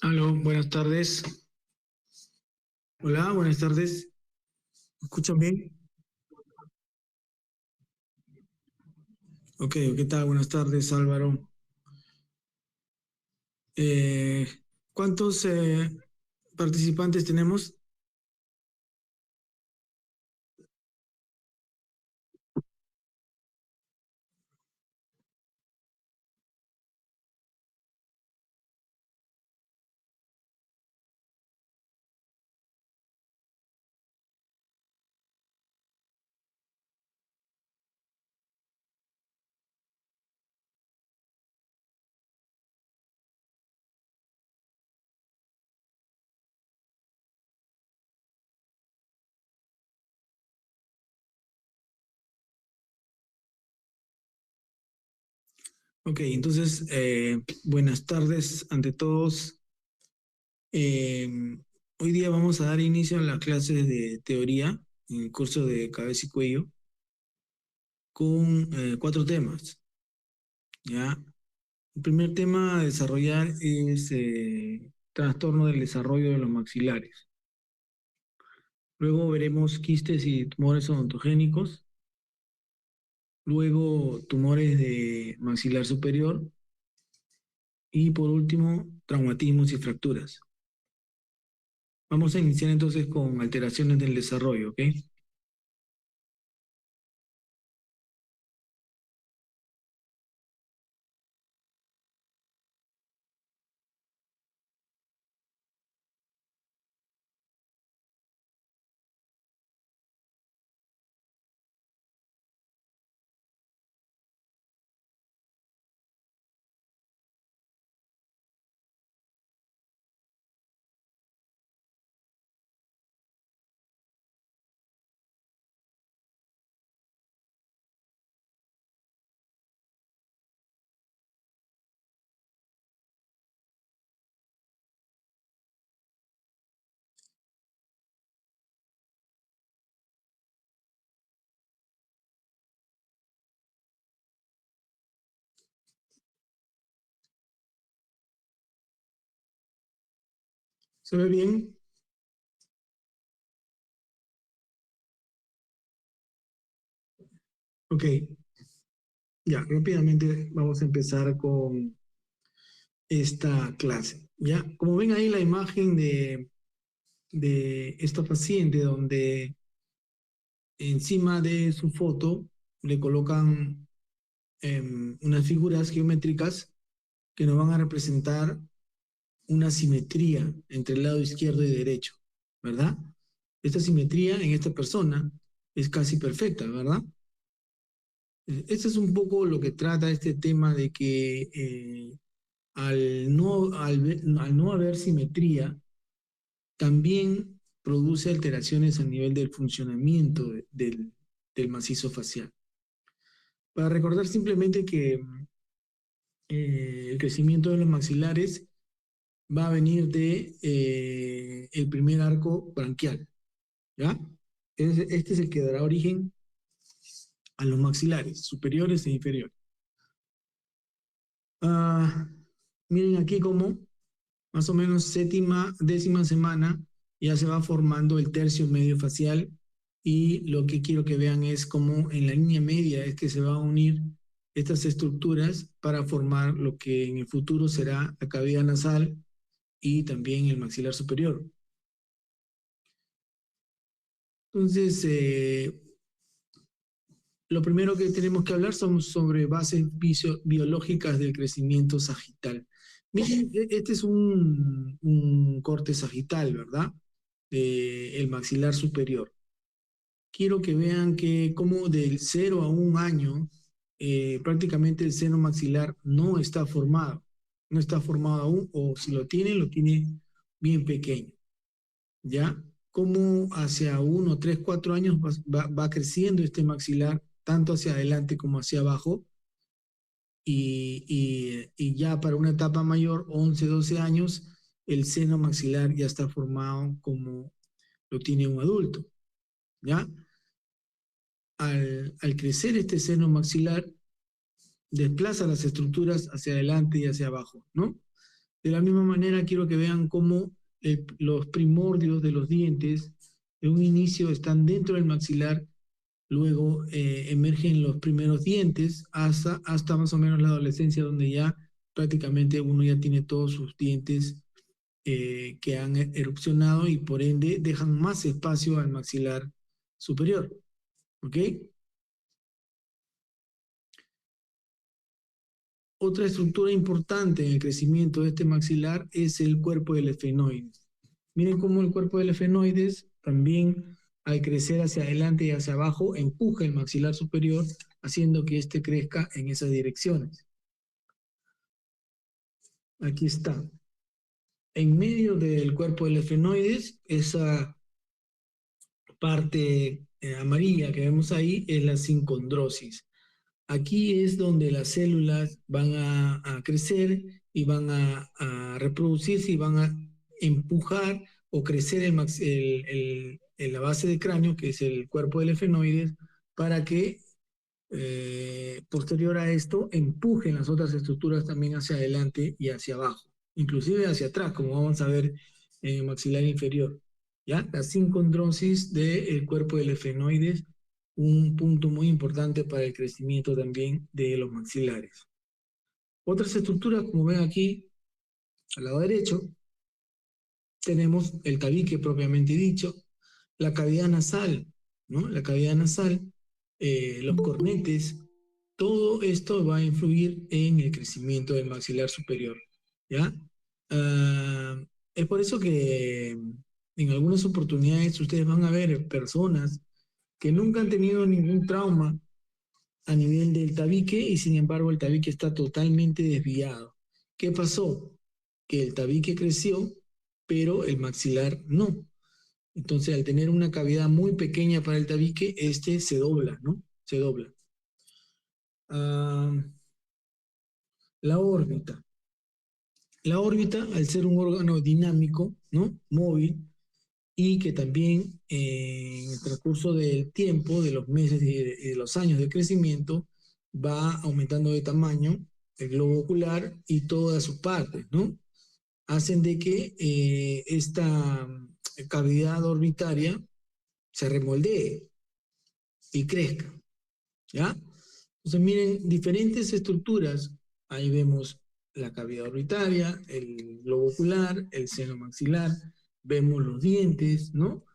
Aló, buenas tardes. Hola, buenas tardes. ¿Me escuchan bien? Ok, ¿qué tal? Buenas tardes, Álvaro. Eh, ¿Cuántos participantes tenemos? Ok, entonces, buenas tardes ante todos. Eh, Hoy día vamos a dar inicio a las clases de teoría en el curso de cabeza y cuello con cuatro temas, ¿ya? El primer tema a desarrollar es trastorno del desarrollo de los maxilares. Luego veremos quistes y tumores odontogénicos. Luego tumores de maxilar superior. Y por último, traumatismos y fracturas. Vamos a iniciar entonces con alteraciones del desarrollo, ¿ok? ¿Se ve bien? Ok, ya, rápidamente vamos a empezar con esta clase. Ya, como ven ahí la imagen de esta paciente donde encima de su foto le colocan unas figuras geométricas que nos van a representar una simetría entre el lado izquierdo y derecho, ¿verdad? Esta simetría en esta persona es casi perfecta, ¿verdad? Este es un poco lo que trata este tema de que al no haber simetría, también produce alteraciones a nivel del funcionamiento del macizo facial. Para recordar simplemente que el crecimiento de los maxilares va a venir de el primer arco branquial, ¿ya? Este es el que dará origen a los maxilares, superiores e inferiores. Ah, miren aquí cómo más o menos séptima, décima semana ya se va formando el tercio medio facial y lo que quiero que vean es cómo en la línea media es que se van a unir estas estructuras para formar lo que en el futuro será la cavidad nasal y también el maxilar superior. Entonces, lo primero que tenemos que hablar son sobre bases biológicas del crecimiento sagital. Miren, este es un corte sagital, ¿verdad? El maxilar superior. Quiero que vean que como del 0 a 1 año, prácticamente el seno maxilar no está formado. No está formado aún, o si lo tiene bien pequeño. ¿Ya? Como hacia 1, 3, 4 años va creciendo este maxilar, tanto hacia adelante como hacia abajo, y ya para una etapa mayor, 11, 12 años, el seno maxilar ya está formado como lo tiene un adulto, ¿ya? Al crecer este seno maxilar, desplaza las estructuras hacia adelante y hacia abajo, ¿no? De la misma manera, quiero que vean cómo los primordios de los dientes en un inicio están dentro del maxilar, luego emergen los primeros dientes hasta más o menos la adolescencia, donde ya prácticamente uno ya tiene todos sus dientes que han erupcionado y por ende dejan más espacio al maxilar superior. ¿Ok? Otra estructura importante en el crecimiento de este maxilar es el cuerpo del efenoides. Miren cómo el cuerpo del efenoides también al crecer hacia adelante y hacia abajo empuja el maxilar superior haciendo que éste crezca en esas direcciones. Aquí está. En medio del cuerpo del efenoides, esa parte amarilla que vemos ahí es la sincondrosis. Aquí es donde las células van a crecer y van a reproducirse y van a empujar o crecer la base de cráneo, que es el cuerpo del efenoides, para que posterior a esto empujen las otras estructuras también hacia adelante y hacia abajo, inclusive hacia atrás, como vamos a ver en el maxilar inferior. ¿Ya? La sincondrosis del cuerpo del efenoides, un punto muy importante para el crecimiento también de los maxilares. Otras estructuras, como ven aquí, al lado derecho, tenemos el tabique propiamente dicho, la cavidad nasal, ¿no? La cavidad nasal, los cornetes, todo esto va a influir en el crecimiento del maxilar superior, ¿ya? Ah, es por eso que en algunas oportunidades ustedes van a ver personas que nunca han tenido ningún trauma a nivel del tabique y sin embargo el tabique está totalmente desviado. ¿Qué pasó? Que el tabique creció, pero el maxilar no. Entonces, al tener una cavidad muy pequeña para el tabique, este se dobla, ¿no? Se dobla. Ah, la órbita. La órbita, al ser un órgano dinámico, ¿no? Móvil, y que también en el transcurso del tiempo, de los meses y de los años de crecimiento, va aumentando de tamaño el globo ocular y todas sus partes, ¿no? Hacen de que esta cavidad orbitaria se remoldee y crezca, ¿ya? Entonces, miren, diferentes estructuras. Ahí vemos la cavidad orbitaria, el globo ocular, el seno maxilar, vemos los dientes, ¿no?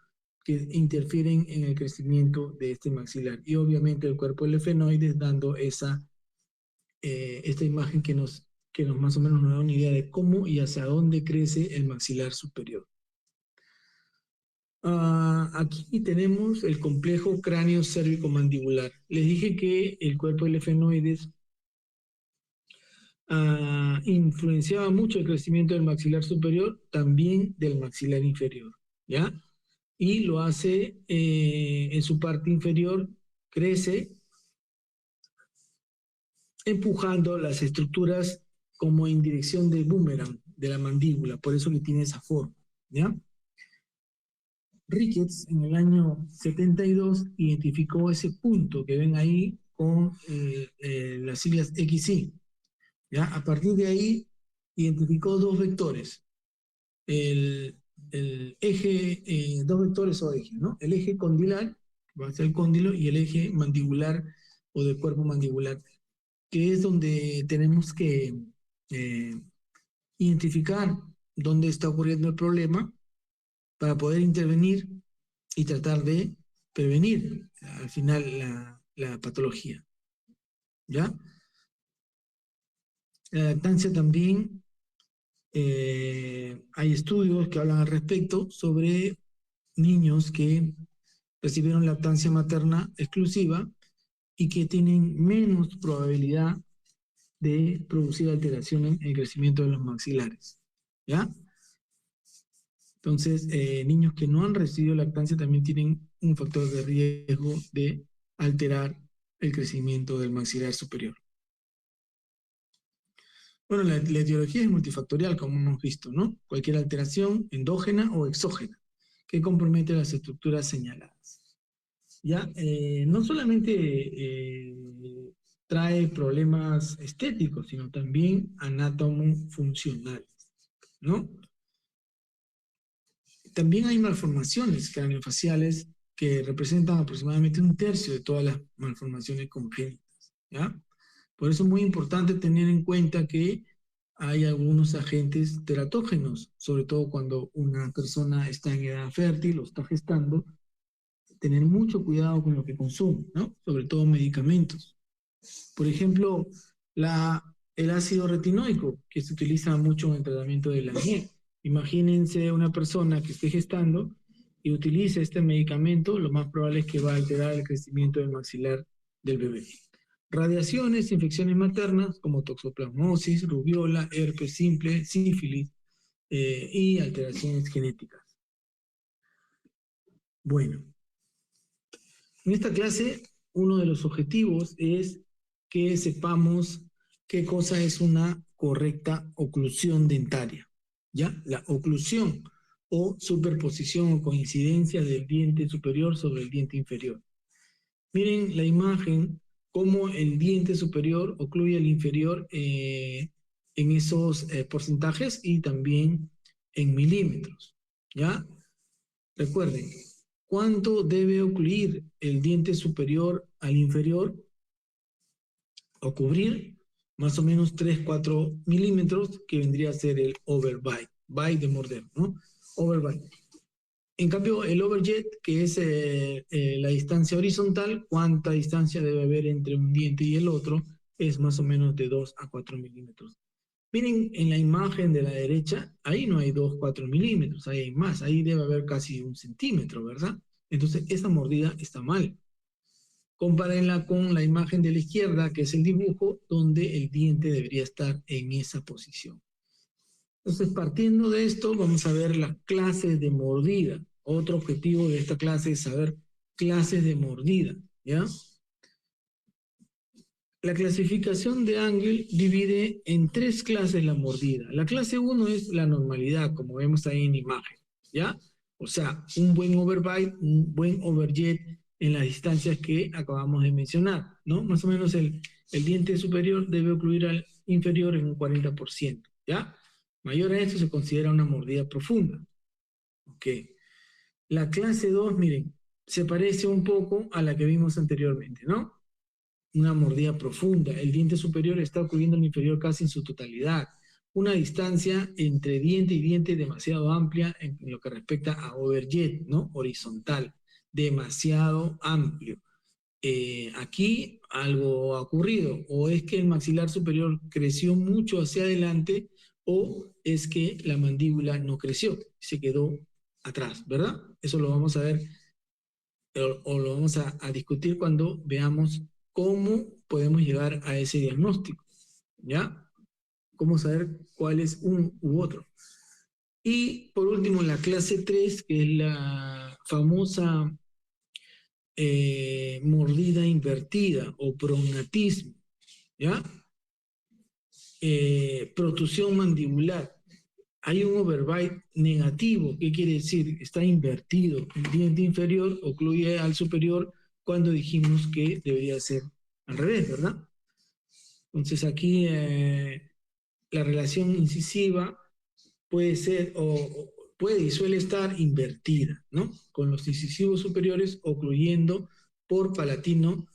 Que interfieren en el crecimiento de este maxilar. Y obviamente el cuerpo del efenoides dando esta imagen que nos más o menos nos da una idea de cómo y hacia dónde crece el maxilar superior. Aquí tenemos el complejo cráneo cérvico-mandibular. Les dije que el cuerpo del efenoides influenciaba mucho el crecimiento del maxilar superior, también del maxilar inferior, ¿ya? Y lo hace en su parte inferior, crece empujando las estructuras como en dirección de boomerang de la mandíbula, por eso que tiene esa forma, ¿ya? Ricketts en el año 72 identificó ese punto que ven ahí con las siglas XY. ¿Ya? A partir de ahí identificó dos vectores, el, el eje, dos vectores o ejes, ¿no? El eje condilar, que va a ser el cóndilo, y el eje mandibular o del cuerpo mandibular, que es donde tenemos que eh, identificar dónde está ocurriendo el problema para poder intervenir y tratar de prevenir al final la patología. ¿Ya? La lactancia también, hay estudios que hablan al respecto sobre niños que recibieron lactancia materna exclusiva y que tienen menos probabilidad de producir alteraciones en el crecimiento de los maxilares. ¿Ya? Entonces, niños que no han recibido lactancia también tienen un factor de riesgo de alterar el crecimiento del maxilar superior. Bueno, la etiología es multifactorial, como hemos visto, ¿no? Cualquier alteración endógena o exógena que compromete las estructuras señaladas. ¿Ya? No solamente trae problemas estéticos, sino también anátomo-funcionales, ¿no? También hay malformaciones craneofaciales que representan aproximadamente un tercio de todas las malformaciones congénitas, ¿ya? Por eso es muy importante tener en cuenta que hay algunos agentes teratógenos, sobre todo cuando una persona está en edad fértil o está gestando, tener mucho cuidado con lo que consume, ¿no? Sobre todo medicamentos. Por ejemplo, el ácido retinoico, que se utiliza mucho en el tratamiento de la acné. Imagínense una persona que esté gestando y utilice este medicamento, lo más probable es que va a alterar el crecimiento del maxilar del bebé. Radiaciones, infecciones maternas como toxoplasmosis, rubiola, herpes simple, sífilis y alteraciones genéticas. Bueno, en esta clase uno de los objetivos es que sepamos qué cosa es una correcta oclusión dentaria. ¿Ya? La oclusión o superposición o coincidencia del diente superior sobre el diente inferior. Miren la imagen, cómo el diente superior ocluye el inferior en esos porcentajes y también en milímetros. ¿Ya? Recuerden, ¿cuánto debe ocluir el diente superior al inferior o cubrir? Más o menos 3-4 milímetros, que vendría a ser el overbite, bite de morder, ¿no? Overbite. En cambio, el overjet, que es la distancia horizontal, ¿cuánta distancia debe haber entre un diente y el otro? Es más o menos de 2-4 milímetros. Miren, en la imagen de la derecha, ahí no hay 2-4 milímetros, ahí hay más, ahí debe haber casi 1 centímetro, ¿verdad? Entonces, esa mordida está mal. Compárenla con la imagen de la izquierda, que es el dibujo, donde el diente debería estar en esa posición. Entonces, partiendo de esto, vamos a ver las clases de mordida. Otro objetivo de esta clase es saber clases de mordida, ¿ya? La clasificación de Engel divide en 3 clases la mordida. La clase 1 es la normalidad, como vemos ahí en imagen, ¿ya? O sea, un buen overbite, un buen overjet en las distancias que acabamos de mencionar, ¿no? Más o menos el diente superior debe ocluir al inferior en un 40%, ¿ya? Mayor a esto se considera una mordida profunda. Ok. La clase 2, miren, se parece un poco a la que vimos anteriormente, ¿no? Una mordida profunda. El diente superior está ocurriendo el inferior casi en su totalidad. Una distancia entre diente y diente demasiado amplia en lo que respecta a overjet, ¿no? Horizontal, demasiado amplio. Aquí algo ha ocurrido, o es que el maxilar superior creció mucho hacia adelante, o es que la mandíbula no creció, se quedó atrás, ¿verdad? Eso lo vamos a ver o lo vamos a discutir cuando veamos cómo podemos llegar a ese diagnóstico, ¿ya? Cómo saber cuál es uno u otro. Y por último, la clase 3, que es la famosa mordida invertida o prognatismo, ¿ya? Protusión mandibular. Hay un overbite negativo. ¿Qué quiere decir? Está invertido. El diente inferior ocluye al superior cuando dijimos que debería ser al revés, ¿verdad? Entonces aquí la relación incisiva puede ser o puede y suele estar invertida, ¿no? Con los incisivos superiores ocluyendo por palatino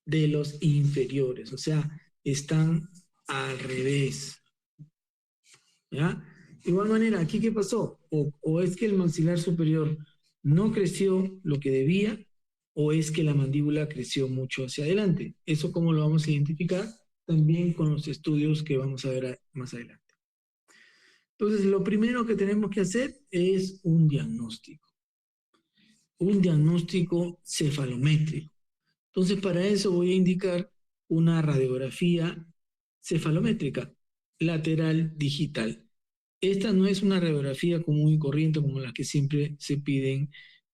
de los inferiores, o sea, están al revés, ¿ya? De igual manera, ¿aquí qué pasó? O es que el maxilar superior no creció lo que debía, o es que la mandíbula creció mucho hacia adelante. ¿Eso cómo lo vamos a identificar? También con los estudios que vamos a ver más adelante. Entonces, lo primero que tenemos que hacer es un diagnóstico cefalométrico. Entonces, para eso voy a indicar una radiografía cefalométrica lateral digital. Esta no es una radiografía común y corriente como las que siempre se piden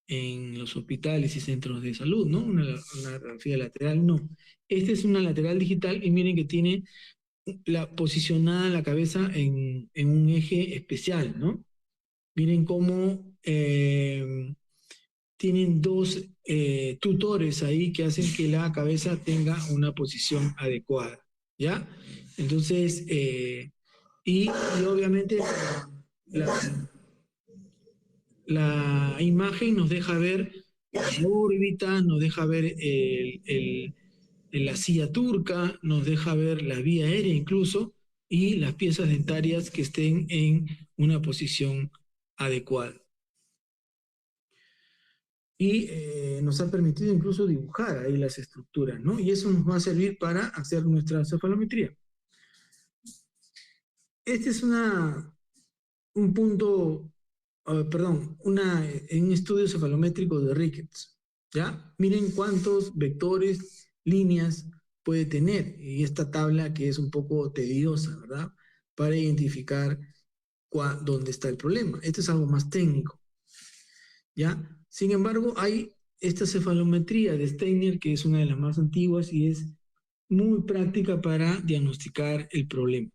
en los hospitales y centros de salud, ¿no? Una radiografía lateral, no. Esta es una lateral digital y miren que tiene posicionada la cabeza en un eje especial, ¿no? Miren cómo tienen dos tutores ahí que hacen que la cabeza tenga una posición adecuada, ¿ya? Entonces, y obviamente la, la imagen nos deja ver la órbita, nos deja ver la silla turca, nos deja ver la vía aérea incluso, y las piezas dentarias que estén en una posición adecuada. Y nos ha permitido incluso dibujar ahí las estructuras, ¿no? Y eso nos va a servir para hacer nuestra cefalometría. Este es un punto, perdón, un estudio cefalométrico de Ricketts, ¿ya? Miren cuántos vectores, líneas puede tener, y esta tabla que es un poco tediosa, ¿verdad? Para identificar dónde está el problema. Esto es algo más técnico, ¿ya? Sin embargo, hay esta cefalometría de Steiner, que es una de las más antiguas y es muy práctica para diagnosticar el problema.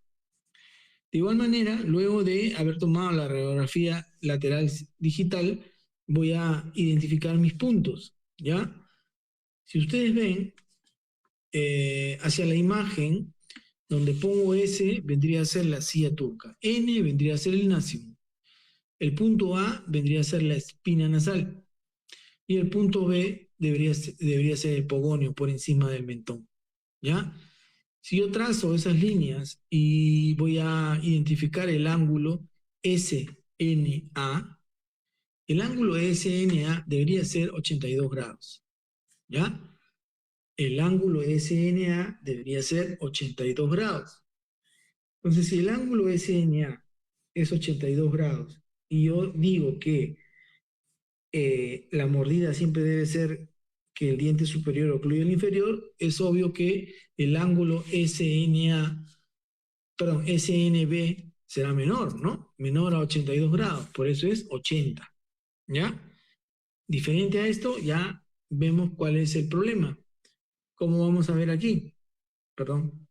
De igual manera, luego de haber tomado la radiografía lateral digital, voy a identificar mis puntos, ¿ya? Si ustedes ven hacia la imagen, donde pongo S vendría a ser la silla turca, N vendría a ser el násico, el punto A vendría a ser la espina nasal y el punto B debería ser el pogonio por encima del mentón, ¿ya? Si yo trazo esas líneas y voy a identificar el ángulo SNA, el ángulo SNA debería ser 82 grados, ¿ya? El ángulo SNA debería ser 82 grados. Entonces, si el ángulo SNA es 82 grados y yo digo que la mordida siempre debe ser que el diente superior ocluya el inferior, es obvio que el ángulo SNB será menor, ¿no? Menor a 82 grados, por eso es 80, ¿ya? Diferente a esto, ya vemos cuál es el problema. ¿Cómo vamos a ver aquí? Perdón.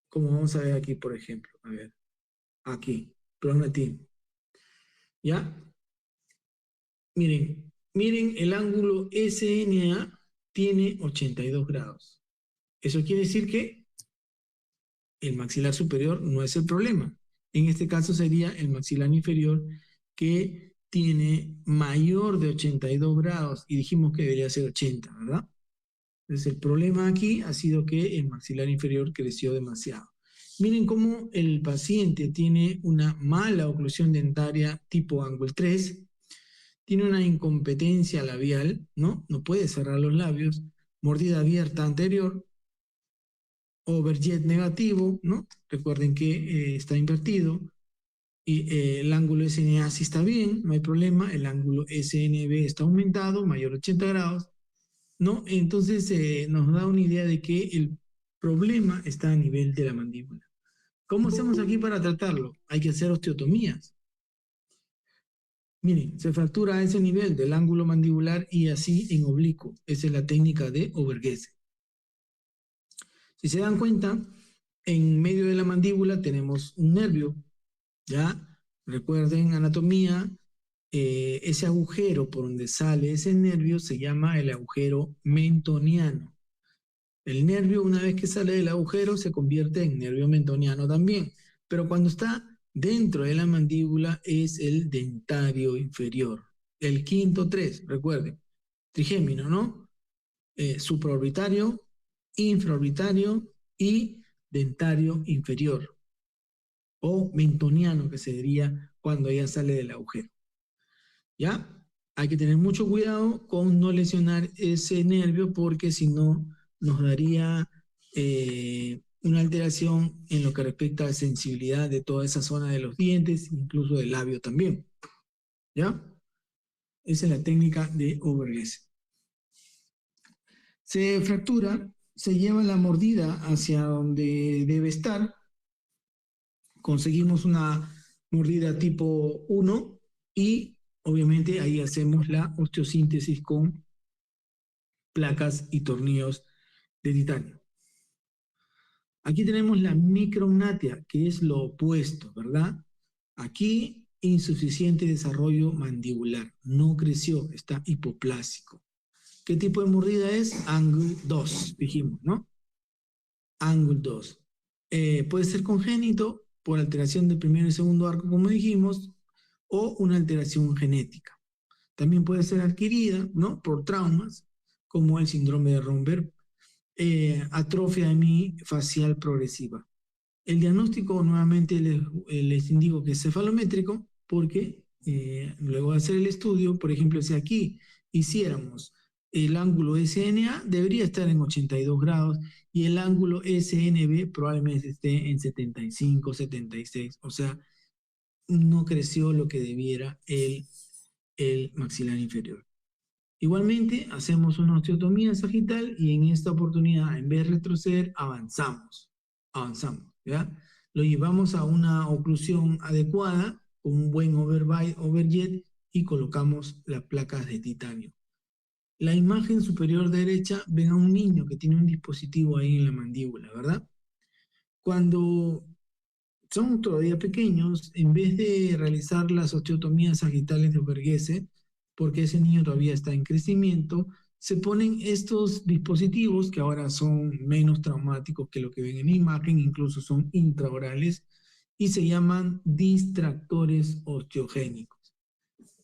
¿Cómo vamos a ver aquí, por ejemplo? A ver, aquí, prognatin, ¿ya? Miren, el ángulo SNA tiene 82 grados. Eso quiere decir que el maxilar superior no es el problema. En este caso sería el maxilar inferior que tiene mayor de 82 grados y dijimos que debería ser 80, ¿verdad? Entonces el problema aquí ha sido que el maxilar inferior creció demasiado. Miren cómo el paciente tiene una mala oclusión dentaria tipo Angle 3, tiene una incompetencia labial, ¿no? No puede cerrar los labios, mordida abierta anterior, overjet negativo, ¿no? Recuerden que está invertido. Y el ángulo SNA sí está bien, no hay problema. El ángulo SNB está aumentado, mayor 80 grados, ¿no? Entonces nos da una idea de que el problema está a nivel de la mandíbula. ¿Cómo hacemos aquí para tratarlo? Hay que hacer osteotomías. Miren, se fractura a ese nivel del ángulo mandibular y así en oblicuo. Esa es la técnica de Overgese. Si se dan cuenta, en medio de la mandíbula tenemos un nervio, ¿ya? Recuerden anatomía, ese agujero por donde sale ese nervio se llama el agujero mentoniano. El nervio, una vez que sale del agujero, se convierte en nervio mentoniano también, pero cuando está dentro de la mandíbula es el dentario inferior. El quinto tres, recuerden, trigémino, ¿no? Supraorbitario, infraorbitario y dentario inferior, o mentoniano, que se diría cuando ya sale del agujero. ¿Ya? Hay que tener mucho cuidado con no lesionar ese nervio porque si no nos daría una alteración en lo que respecta a la sensibilidad de toda esa zona de los dientes, incluso del labio también. ¿Ya? Esa es la técnica de Overgese. Se fractura, se lleva la mordida hacia donde debe estar, conseguimos una mordida tipo 1 y obviamente ahí hacemos la osteosíntesis con placas y tornillos de titanio. Aquí tenemos la micrognatia, que es lo opuesto, ¿verdad? Aquí, insuficiente desarrollo mandibular. No creció, está hipoplásico. ¿Qué tipo de mordida es? Angle 2, dijimos, ¿no? Angle 2. Puede ser congénito por alteración del primero y segundo arco, como dijimos, o una alteración genética. También puede ser adquirida, ¿no? Por traumas, como el síndrome de Romberg, atrofia hemifacial progresiva. El diagnóstico nuevamente les indico que es cefalométrico porque luego de hacer el estudio, por ejemplo, si aquí hiciéramos el ángulo SNA, debería estar en 82 grados y el ángulo SNB probablemente esté en 75, 76. O sea, no creció lo que debiera el maxilar inferior. Igualmente, hacemos una osteotomía sagital y en esta oportunidad, en vez de retroceder, avanzamos, ¿ya? Lo llevamos a una oclusión adecuada, con un buen overbite, overjet, y colocamos las placas de titanio. La imagen superior derecha, ven a un niño que tiene un dispositivo ahí en la mandíbula, ¿verdad? Cuando son todavía pequeños, en vez de realizar las osteotomías sagitales de Verghese, porque ese niño todavía está en crecimiento, se ponen estos dispositivos que ahora son menos traumáticos que lo que ven en la imagen, incluso son intraorales, y se llaman distractores osteogénicos.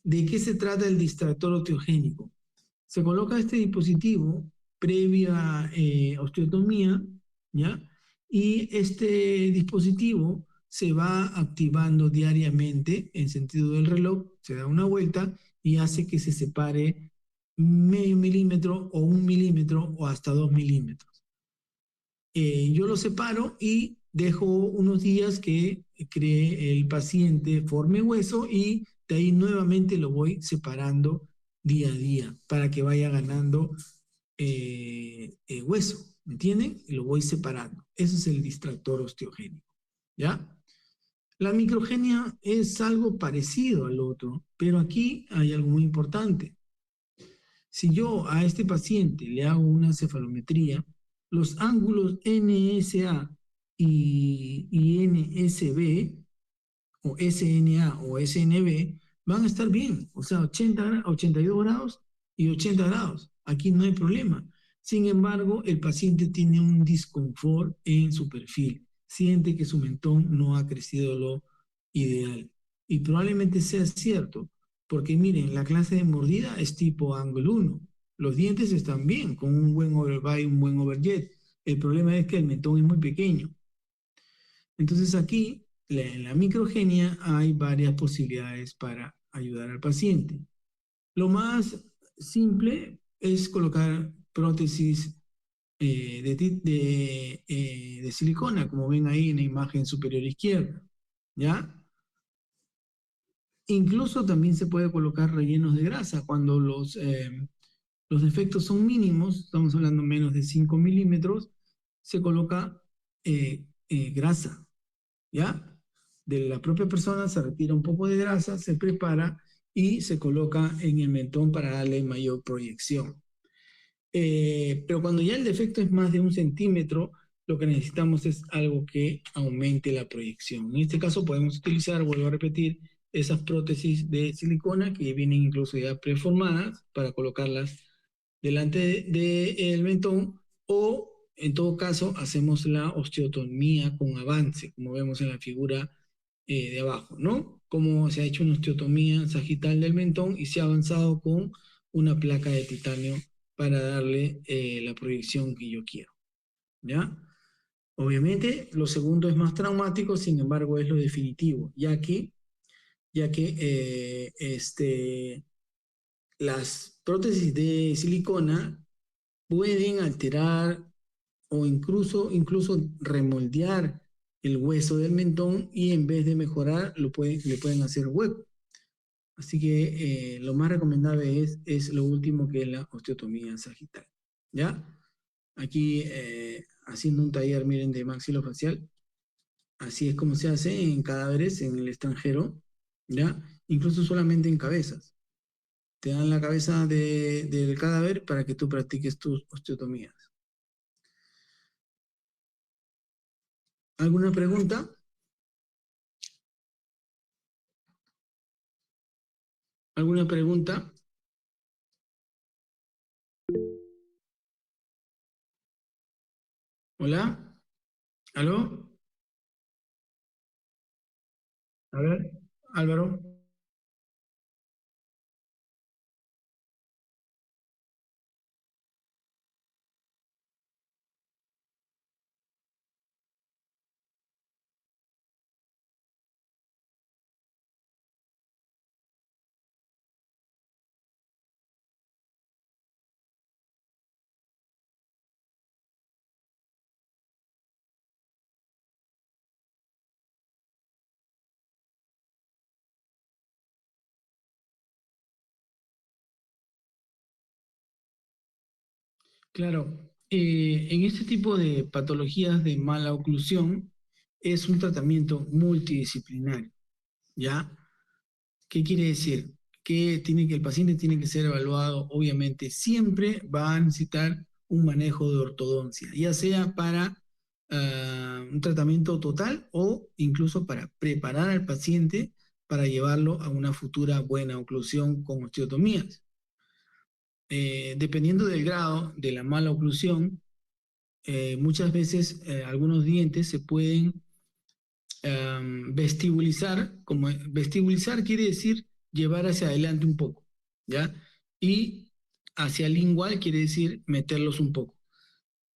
¿De qué se trata el distractor osteogénico? Se coloca este dispositivo previa osteotomía, ¿ya? Y este dispositivo se va activando diariamente en sentido del reloj, se da una vuelta y hace que se separe medio milímetro o 1 milímetro o hasta 2 milímetros. Yo lo separo y dejo unos días que cree el paciente, forme hueso y de ahí nuevamente lo voy separando día a día para que vaya ganando hueso, ¿me entienden? Y lo voy separando. Eso es el distractor osteogénico, ¿ya? La microgenia es algo parecido al otro, pero aquí hay algo muy importante. Si yo a este paciente le hago una cefalometría, los ángulos NSA y NSB, o SNA o SNB, van a estar bien, o sea, 82 grados y 80 grados. Aquí no hay problema. Sin embargo, el paciente tiene un disconfort en su perfil, siente que su mentón no ha crecido lo ideal. Y probablemente sea cierto, porque miren, la clase de mordida es tipo ángulo 1. Los dientes están bien, con un buen overbite, un buen overjet. El problema es que el mentón es muy pequeño. Entonces aquí, en la microgenia, hay varias posibilidades para ayudar al paciente. Lo más simple es colocar prótesis de silicona, como ven ahí en la imagen superior izquierda, ¿ya? Incluso también se puede colocar rellenos de grasa cuando los defectos son mínimos, estamos hablando menos de 5 milímetros, se coloca grasa, ¿ya? De la propia persona se retira un poco de grasa, se prepara y se coloca en el mentón para darle mayor proyección. Pero cuando ya el defecto es más de 1 centímetro, lo que necesitamos es algo que aumente la proyección. En este caso podemos utilizar, vuelvo a repetir, esas prótesis de silicona que vienen incluso ya preformadas para colocarlas delante del mentón, o en todo caso hacemos la osteotomía con avance, como vemos en la figura de abajo, ¿no? Como se ha hecho una osteotomía sagital del mentón y se ha avanzado con una placa de titanio para darle la proyección que yo quiero, ¿ya? Obviamente, lo segundo es más traumático, sin embargo, es lo definitivo, ya que las prótesis de silicona pueden alterar o incluso remoldear el hueso del mentón y en vez de mejorar, le pueden hacer hueco. Así que lo más recomendable es lo último que es la osteotomía sagital. ¿Ya? Aquí haciendo un taller, miren, de maxilofacial. Así es como se hace en cadáveres en el extranjero, ¿ya? Incluso solamente en cabezas. Te dan la cabeza del cadáver para que tú practiques tus osteotomías. ¿Alguna pregunta? ¿Alguna pregunta? ¿Hola? ¿Aló? A ver, Álvaro. Claro, en este tipo de patologías de mala oclusión es un tratamiento multidisciplinario, ¿ya? ¿Qué quiere decir? Que el paciente tiene que ser evaluado, obviamente, siempre va a necesitar un manejo de ortodoncia, ya sea para un tratamiento total o incluso para preparar al paciente para llevarlo a una futura buena oclusión con osteotomías. Dependiendo del grado de la mala oclusión, muchas veces algunos dientes se pueden vestibulizar, como vestibulizar quiere decir llevar hacia adelante un poco, ¿ya? Y hacia lingual quiere decir meterlos un poco.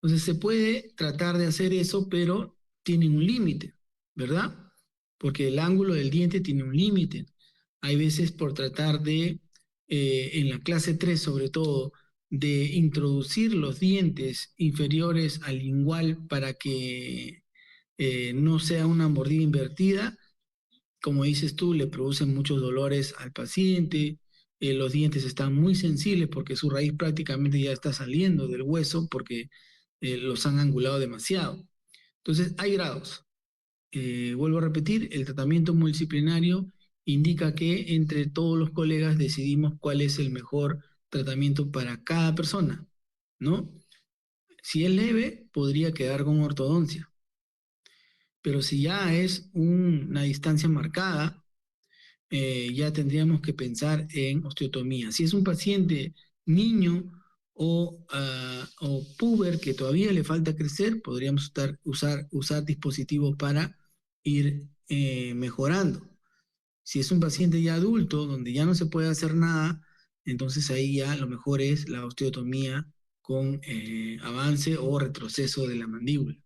Entonces se puede tratar de hacer eso, pero tiene un límite, ¿verdad? Porque el ángulo del diente tiene un límite. Hay veces por tratar de, en la clase 3 sobre todo, de introducir los dientes inferiores al lingual para que no sea una mordida invertida, como dices tú, le producen muchos dolores al paciente, los dientes están muy sensibles porque su raíz prácticamente ya está saliendo del hueso porque los han angulado demasiado. Entonces, hay grados. Vuelvo a repetir, el tratamiento multidisciplinario indica que entre todos los colegas decidimos cuál es el mejor tratamiento para cada persona, ¿no? Si es leve, podría quedar con ortodoncia, pero si ya es una distancia marcada, ya tendríamos que pensar en osteotomía. Si es un paciente niño o puber que todavía le falta crecer, podríamos usar dispositivos para ir mejorando. Si es un paciente ya adulto, donde ya no se puede hacer nada, entonces ahí ya lo mejor es la osteotomía con avance o retroceso de la mandíbula.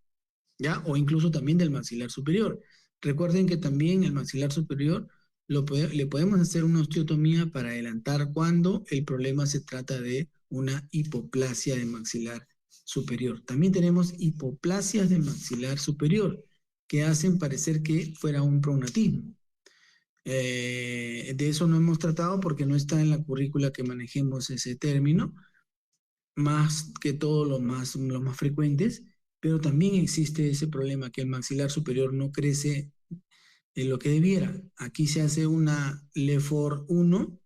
¿Ya? O incluso también del maxilar superior. Recuerden que también el maxilar superior le podemos hacer una osteotomía para adelantar cuando el problema se trata de una hipoplasia de maxilar superior. También tenemos hipoplasias de maxilar superior que hacen parecer que fuera un prognatismo. De eso no hemos tratado porque no está en la currícula que manejemos ese término, más que todos los más frecuentes, pero también existe ese problema que el maxilar superior no crece en lo que debiera. Aquí se hace una LEFOR 1,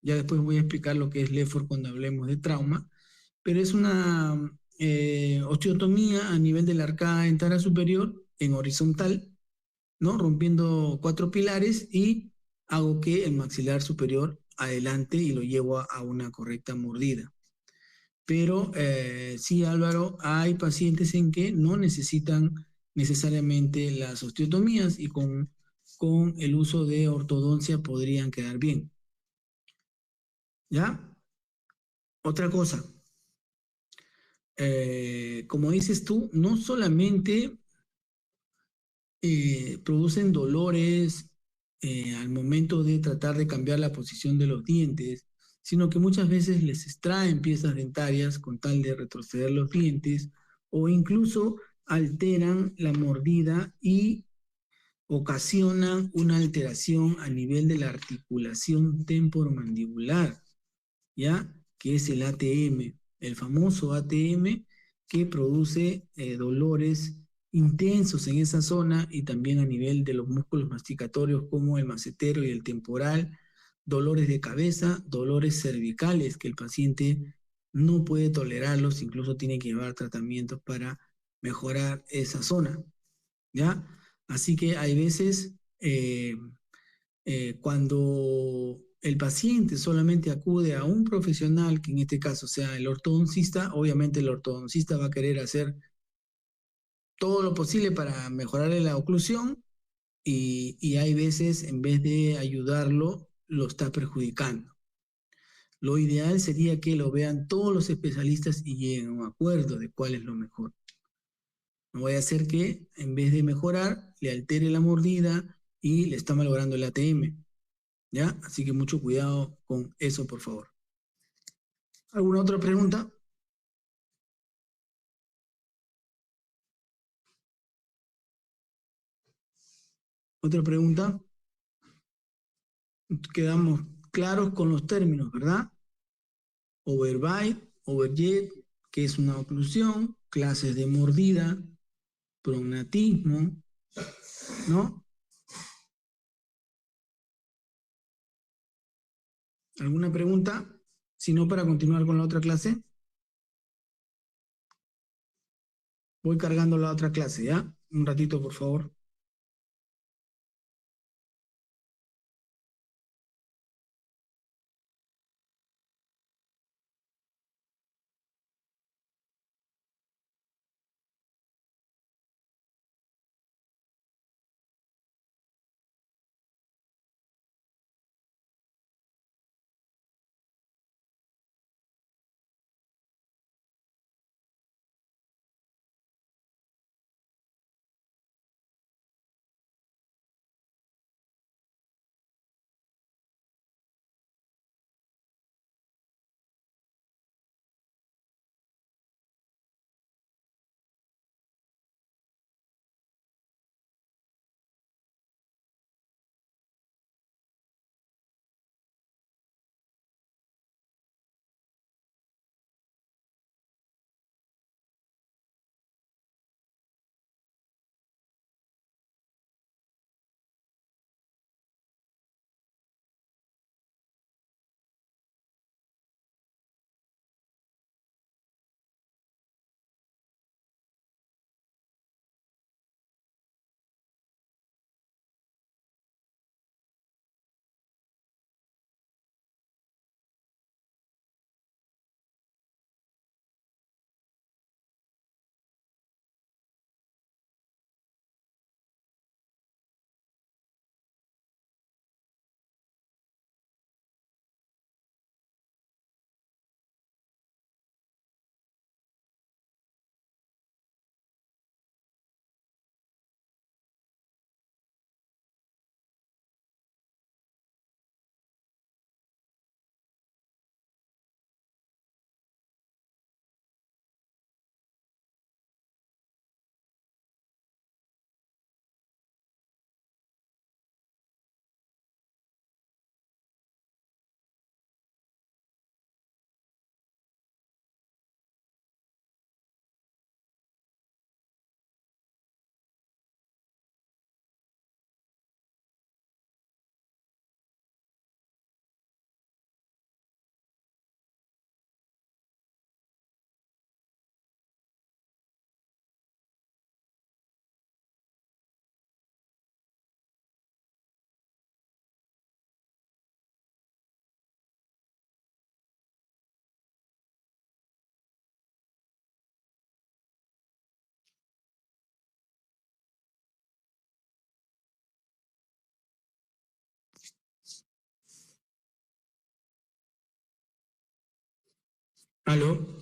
ya después voy a explicar lo que es LEFOR cuando hablemos de trauma, pero es una osteotomía a nivel de la arcada dentaria superior en horizontal, ¿no? Rompiendo cuatro pilares y hago que el maxilar superior adelante y lo llevo a una correcta mordida. Pero sí, Álvaro, hay pacientes en que no necesitan necesariamente las osteotomías y con el uso de ortodoncia podrían quedar bien. ¿Ya? Otra cosa, como dices tú, no solamente producen dolores al momento de tratar de cambiar la posición de los dientes, sino que muchas veces les extraen piezas dentarias con tal de retroceder los dientes o incluso alteran la mordida y ocasionan una alteración a nivel de la articulación temporomandibular, ¿ya? Que es el ATM, el famoso ATM que produce dolores intensos en esa zona y también a nivel de los músculos masticatorios como el macetero y el temporal, dolores de cabeza, dolores cervicales que el paciente no puede tolerarlos, incluso tiene que llevar tratamientos para mejorar esa zona. ¿ya? Así que hay veces cuando el paciente solamente acude a un profesional, que en este caso sea el ortodoncista, obviamente el ortodoncista va a querer hacer todo lo posible para mejorarle la oclusión y hay veces, en vez de ayudarlo, lo está perjudicando. Lo ideal sería que lo vean todos los especialistas y lleguen a un acuerdo de cuál es lo mejor. No vaya a ser que, en vez de mejorar, le altere la mordida y le está malogrando el ATM, ¿ya? Así que mucho cuidado con eso, por favor. ¿Alguna otra pregunta? ¿Otra pregunta? Quedamos claros con los términos, ¿verdad? Overbite, overjet, que es una oclusión, clases de mordida, prognatismo, ¿no? ¿Alguna pregunta? Si no, para continuar con la otra clase, voy cargando la otra clase, ¿ya? Un ratito, por favor. ¿Aló?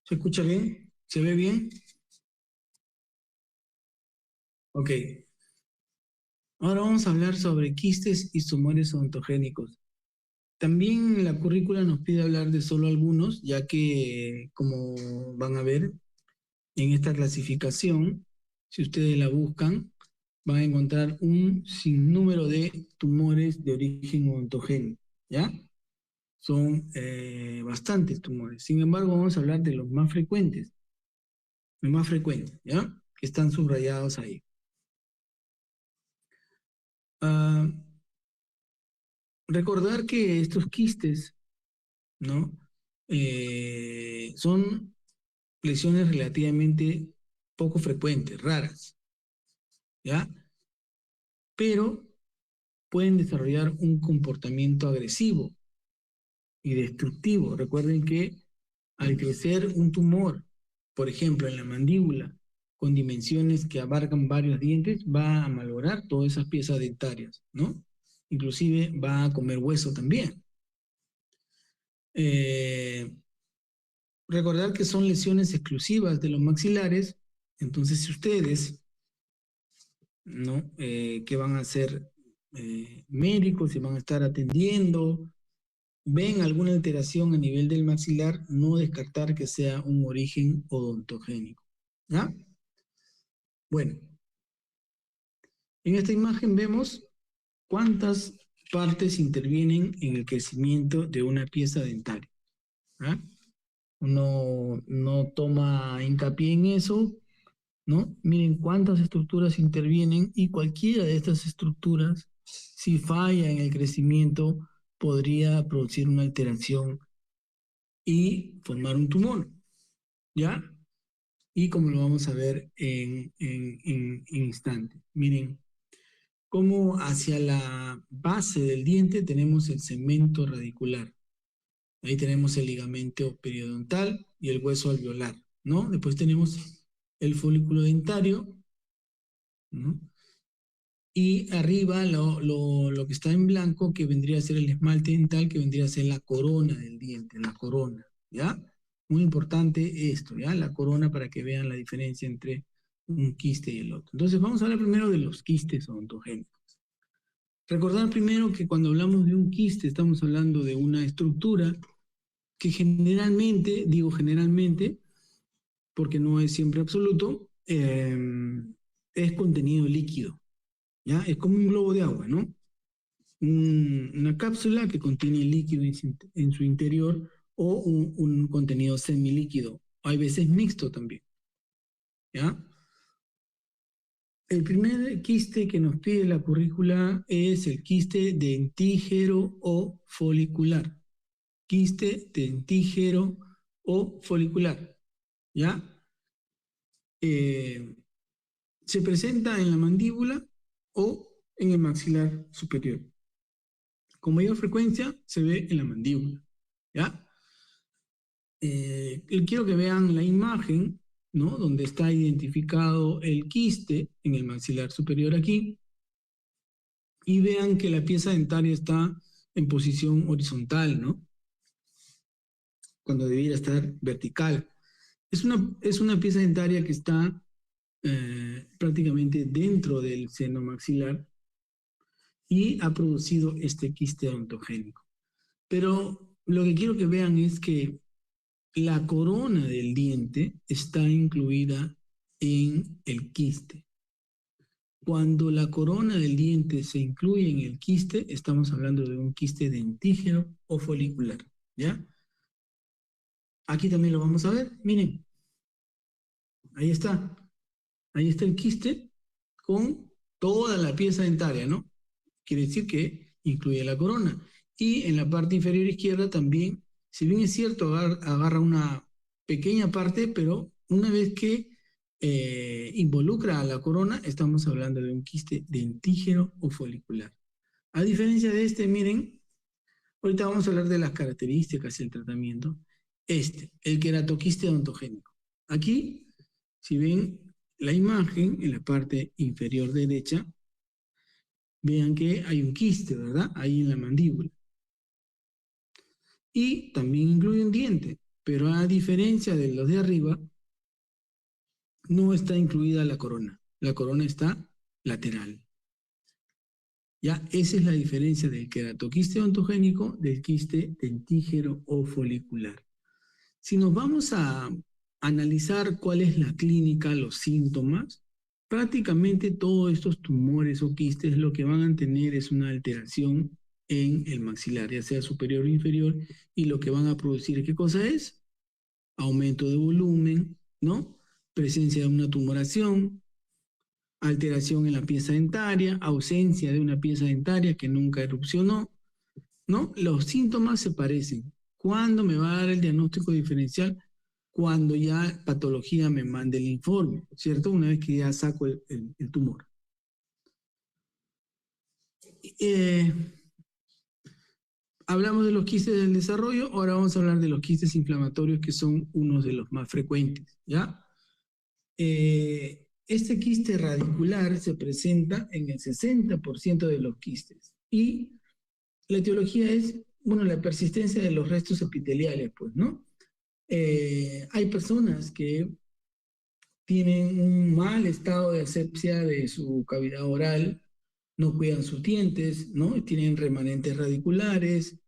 ¿Se escucha bien? ¿Se ve bien? Ok. Ahora vamos a hablar sobre quistes y tumores odontogénicos. También la currícula nos pide hablar de solo algunos, ya que, como van a ver, en esta clasificación, si ustedes la buscan, van a encontrar un sinnúmero de tumores de origen odontogénico, ¿ya? Son bastantes tumores. Sin embargo, vamos a hablar de los más frecuentes, ¿ya? Que están subrayados ahí. Ah, recordar que estos quistes, ¿no? Son lesiones relativamente poco frecuentes, raras, ¿ya? Pero pueden desarrollar un comportamiento agresivo y destructivo. Recuerden que al crecer un tumor, por ejemplo, en la mandíbula, con dimensiones que abarcan varios dientes, va a malograr todas esas piezas dentarias, ¿no? Inclusive va a comer hueso también. Recordar que son lesiones exclusivas de los maxilares, entonces si ustedes, ¿no? Que van a ser médicos, si van a estar atendiendo, ven alguna alteración a nivel del maxilar, no descartar que sea un origen odontogénico, ¿ya? Bueno, en esta imagen vemos cuántas partes intervienen en el crecimiento de una pieza dentaria, ¿ya? Uno no toma hincapié en eso, ¿no? Miren cuántas estructuras intervienen y cualquiera de estas estructuras, si falla en el crecimiento, podría producir una alteración y formar un tumor, ¿ya? Y como lo vamos a ver en instantes. Miren, cómo hacia la base del diente tenemos el segmento radicular. Ahí tenemos el ligamento periodontal y el hueso alveolar, ¿no? Después tenemos el folículo dentario, ¿no? Y arriba lo que está en blanco, que vendría a ser el esmalte dental, que vendría a ser la corona del diente, la corona, ¿ya? Muy importante esto, ¿ya? La corona para que vean la diferencia entre un quiste y el otro. Entonces vamos a hablar primero de los quistes odontogénicos. Recordar primero que cuando hablamos de un quiste estamos hablando de una estructura que generalmente, digo generalmente, porque no es siempre absoluto, es contenido líquido, ¿ya? Es como un globo de agua, ¿no? Una cápsula que contiene líquido en su interior o un contenido semilíquido. Hay veces mixto también, ¿ya? El primer quiste que nos pide la currícula es el quiste dentígero o folicular. Quiste dentígero o folicular, ¿ya? Eh, Se presenta en la mandíbula o en el maxilar superior. Con mayor frecuencia se ve en la mandíbula, ¿ya? Quiero que vean la imagen, ¿no? Donde está identificado el quiste en el maxilar superior aquí, y vean que la pieza dentaria está en posición horizontal, ¿no? Cuando debiera estar vertical. Es una pieza dentaria que está prácticamente dentro del seno maxilar y ha producido este quiste odontogénico. Pero lo que quiero que vean es que la corona del diente está incluida en el quiste. Cuando la corona del diente se incluye en el quiste, estamos hablando de un quiste dentígero o folicular, ¿ya? Aquí también lo vamos a ver, miren, ahí está. Ahí está el quiste con toda la pieza dentaria, ¿no? Quiere decir que incluye la corona. Y en la parte inferior izquierda también, si bien es cierto, agarra una pequeña parte, pero una vez que involucra a la corona, estamos hablando de un quiste dentígero o folicular. A diferencia de este, miren, ahorita vamos a hablar de las características del tratamiento. El queratoquiste odontogénico. Aquí, si ven la imagen en la parte inferior derecha, vean que hay un quiste, ¿verdad? Ahí en la mandíbula. Y también incluye un diente, pero a diferencia de los de arriba, no está incluida la corona. La corona está lateral. Ya, esa es la diferencia del queratoquiste odontogénico del quiste dentígero o folicular. Si nos vamos a analizar cuál es la clínica, los síntomas, prácticamente todos estos tumores o quistes lo que van a tener es una alteración en el maxilar, ya sea superior o inferior, y lo que van a producir, ¿qué cosa es? Aumento de volumen, ¿no? Presencia de una tumoración, alteración en la pieza dentaria, ausencia de una pieza dentaria que nunca erupcionó, ¿no? Los síntomas se parecen. ¿Cuándo me va a dar el diagnóstico diferencial? cuando ya patología me mande el informe, ¿cierto? Una vez que ya saco el tumor. Hablamos de los quistes del desarrollo, ahora vamos a hablar de los quistes inflamatorios, que son unos de los más frecuentes, ¿ya? Este quiste radicular se presenta en el 60% de los quistes y la etiología es, bueno, la persistencia de los restos epiteliales, pues, ¿no? Hay personas que tienen un mal estado de asepsia de su cavidad oral, no cuidan sus dientes, ¿no? Tienen remanentes radiculares,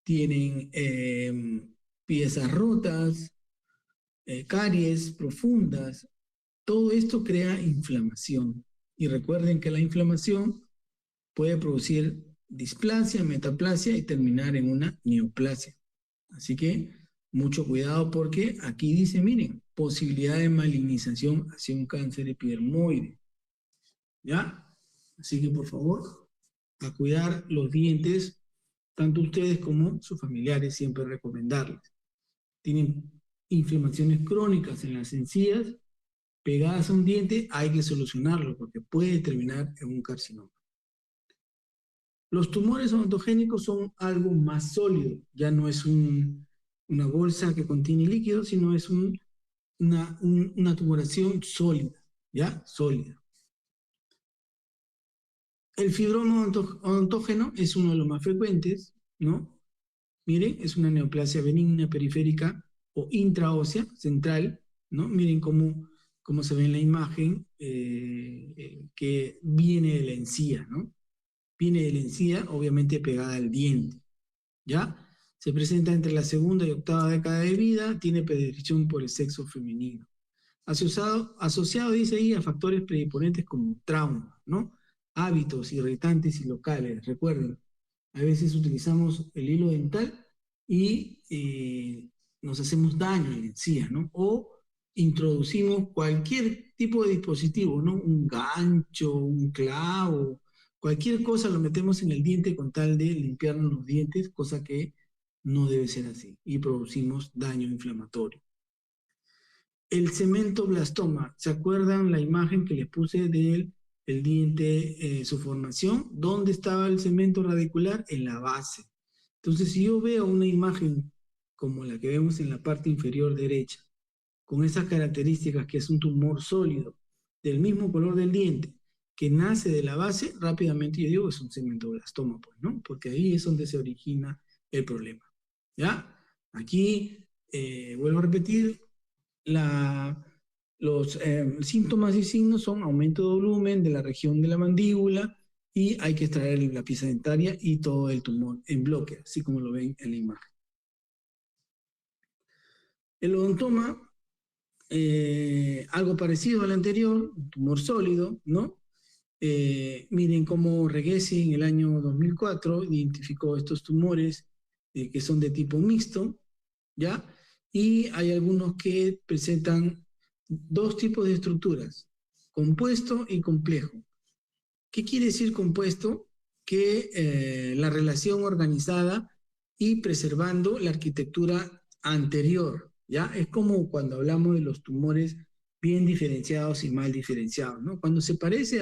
tienen piezas rotas, caries profundas. Todo esto crea inflamación. Y recuerden que la inflamación puede producir displasia, metaplasia y terminar en una neoplasia. Así que mucho cuidado porque aquí dice, miren, posibilidad de malignización hacia un cáncer epidermoide. ¿Ya? Así que por favor, a cuidar los dientes, tanto ustedes como sus familiares, siempre recomendarles. Tienen inflamaciones crónicas en las encías, pegadas a un diente, hay que solucionarlo porque puede terminar en un carcinoma. Los tumores odontogénicos son algo más sólido, ya no es una bolsa que contiene líquido, sino es una tumoración sólida, ¿ya? Sólida. El fibroma odontógeno es uno de los más frecuentes, ¿no? Miren, es una neoplasia benigna periférica o intraósea central, ¿no? Miren cómo se ve en la imagen que viene de la encía, ¿no? Viene de la encía, obviamente pegada al diente, ¿ya? Se presenta entre la segunda y octava década de vida, tiene predilección por el sexo femenino. Asociado, dice ahí, a factores predisponentes como trauma, ¿no? Hábitos irritantes y locales. Recuerden, a veces utilizamos el hilo dental y nos hacemos daño en la encía, ¿no? O introducimos cualquier tipo de dispositivo, ¿no? Un gancho, un clavo, cualquier cosa lo metemos en el diente con tal de limpiarnos los dientes, cosa que no debe ser así, y producimos daño inflamatorio. El cementoblastoma, ¿se acuerdan la imagen que les puse del diente, su formación? ¿Dónde estaba el cemento radicular? En la base. Entonces, si yo veo una imagen como la que vemos en la parte inferior derecha, con esas características, que es un tumor sólido, del mismo color del diente, que nace de la base, rápidamente yo digo que es un cementoblastoma, pues, ¿no? Porque ahí es donde se origina el problema. ¿Ya? Aquí, vuelvo a repetir, los síntomas y signos son aumento de volumen de la región de la mandíbula y hay que extraer la pieza dentaria y todo el tumor en bloque, así como lo ven en la imagen. El odontoma, algo parecido al anterior, un tumor sólido, ¿no? Miren cómo Reghesi en el año 2004 identificó estos tumores que son de tipo mixto, ¿ya? Y hay algunos que presentan dos tipos de estructuras, compuesto y complejo. ¿Qué quiere decir compuesto? Que la relación organizada y preservando la arquitectura anterior, ¿ya? Es como cuando hablamos de los tumores bien diferenciados y mal diferenciados, ¿no? Cuando se parece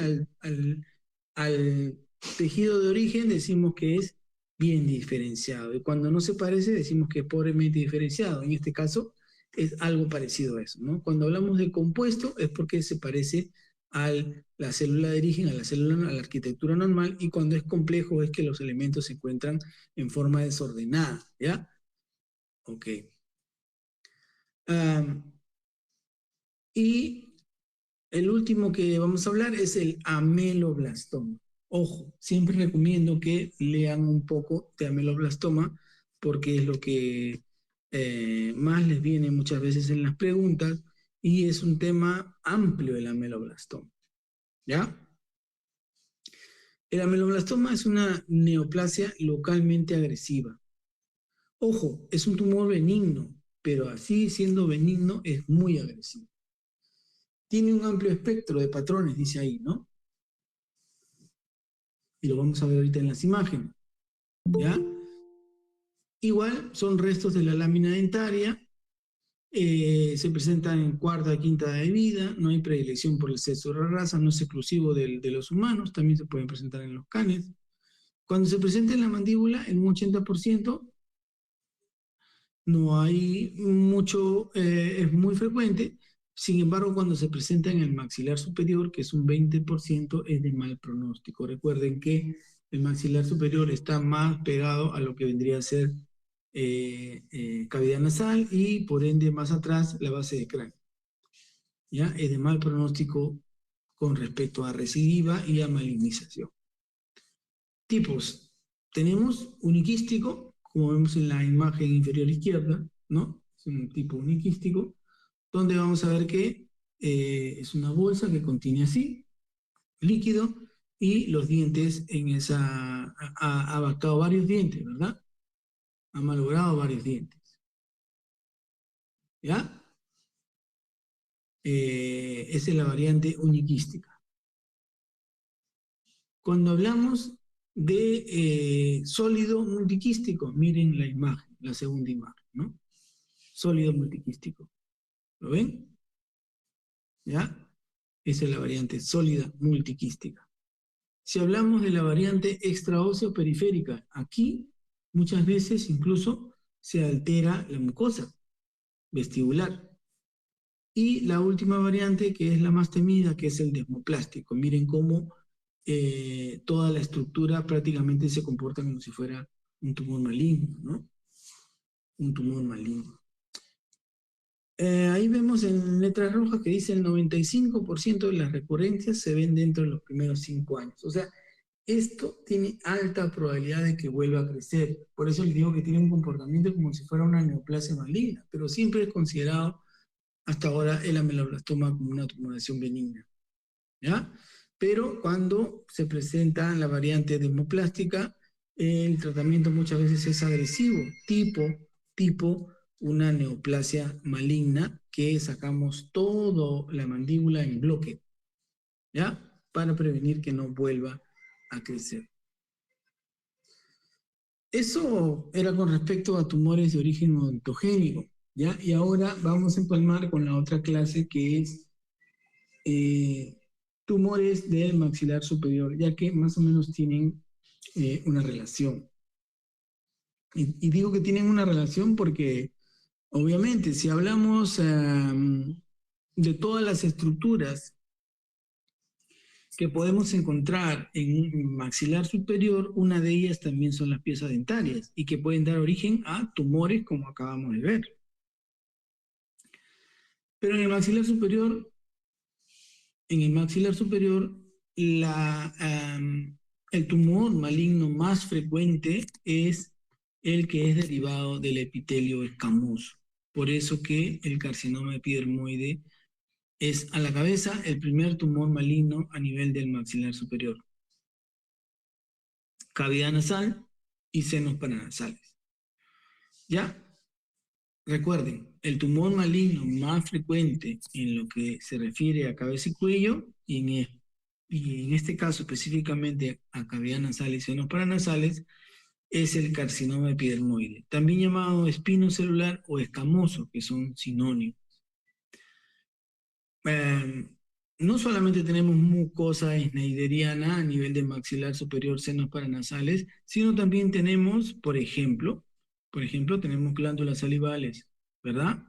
al tejido de origen decimos que es bien diferenciado y cuando no se parece decimos que es pobremente diferenciado. En este caso es algo parecido a eso, ¿no? Cuando hablamos de compuesto es porque se parece a la célula de origen, a la arquitectura normal, y cuando es complejo es que los elementos se encuentran en forma desordenada, ¿ya? Ok. Y el último que vamos a hablar es el ameloblastoma. Ojo, siempre recomiendo que lean un poco de ameloblastoma porque es lo que más les viene muchas veces en las preguntas y es un tema amplio el ameloblastoma. ¿Ya? El ameloblastoma es una neoplasia localmente agresiva. Ojo, es un tumor benigno, pero así siendo benigno es muy agresivo. Tiene un amplio espectro de patrones, dice ahí, ¿no? Y lo vamos a ver ahorita en las imágenes, ¿ya? Igual son restos de la lámina dentaria Se presentan en cuarta, quinta de vida, no hay predilección por el sexo o la raza, no es exclusivo de los humanos, también se pueden presentar en los canes. Cuando se presenta en la mandíbula, en un 80%, no hay mucho, es muy frecuente. Sin embargo, cuando se presenta en el maxilar superior, que es un 20%, es de mal pronóstico. Recuerden que el maxilar superior está más pegado a lo que vendría a ser cavidad nasal y por ende más atrás la base de cráneo. ¿Ya? Es de mal pronóstico con respecto a recidiva y a malignización. Tipos. Tenemos uniquístico, como vemos en la imagen inferior izquierda, ¿no? Es un tipo uniquístico, donde vamos a ver que es una bolsa que contiene así, líquido, y los dientes en esa, ha abarcado varios dientes, ¿verdad? Ha malogrado varios dientes, ¿ya? Esa es la variante uniquística. Cuando hablamos de sólido multiquístico, miren la imagen, la segunda imagen, ¿no? Sólido multiquístico. ¿Lo ven? ¿Ya? Esa es la variante sólida multiquística. Si hablamos de la variante extraóseo periférica, aquí muchas veces incluso se altera la mucosa vestibular. Y la última variante, que es la más temida, que es el desmoplástico. Miren cómo toda la estructura prácticamente se comporta como si fuera un tumor maligno, ¿no? Un tumor maligno. Ahí vemos en letras rojas que dice el 95% de las recurrencias se ven dentro de los primeros 5 años. O sea, esto tiene alta probabilidad de que vuelva a crecer. Por eso les digo que tiene un comportamiento como si fuera una neoplasia maligna, pero siempre es considerado hasta ahora el ameloblastoma como una tumoración benigna, ¿ya? Pero cuando se presenta la variante desmoplástica, el tratamiento muchas veces es agresivo, tipo una neoplasia maligna, que sacamos toda la mandíbula en bloque, ¿ya? Para prevenir que no vuelva a crecer. Eso era con respecto a tumores de origen odontogénico, ¿ya? Y ahora vamos a empalmar con la otra clase, que es tumores del maxilar superior, ya que más o menos tienen una relación. Y digo que tienen una relación porque, obviamente, si hablamos de todas las estructuras que podemos encontrar en un maxilar superior, una de ellas también son las piezas dentarias y que pueden dar origen a tumores como acabamos de ver. Pero en el maxilar superior, el tumor maligno más frecuente es el que es derivado del epitelio escamoso. Por eso que el carcinoma epidermoide es a la cabeza el primer tumor maligno a nivel del maxilar superior. Cavidad nasal y senos paranasales. ¿Ya? Recuerden, el tumor maligno más frecuente en lo que se refiere a cabeza y cuello, y en este caso específicamente a cavidad nasal y senos paranasales, es el carcinoma epidermoide, también llamado espinocelular o escamoso, que son sinónimos. No solamente tenemos mucosa schneideriana a nivel de maxilar superior, senos paranasales, sino también tenemos, por ejemplo, tenemos glándulas salivales, ¿verdad?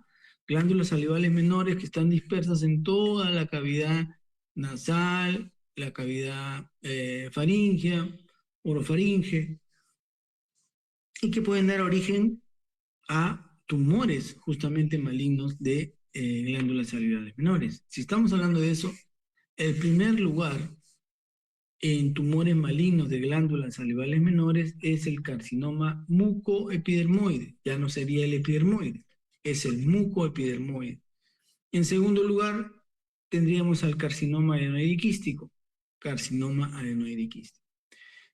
Glándulas salivales menores que están dispersas en toda la cavidad nasal, la cavidad faríngea, orofaringe, y que pueden dar origen a tumores justamente malignos de glándulas salivales menores. Si estamos hablando de eso, el primer lugar en tumores malignos de glándulas salivales menores es el carcinoma mucoepidermoide. Ya no sería el epidermoide, es el mucoepidermoide. En segundo lugar, tendríamos al carcinoma adenoidequístico.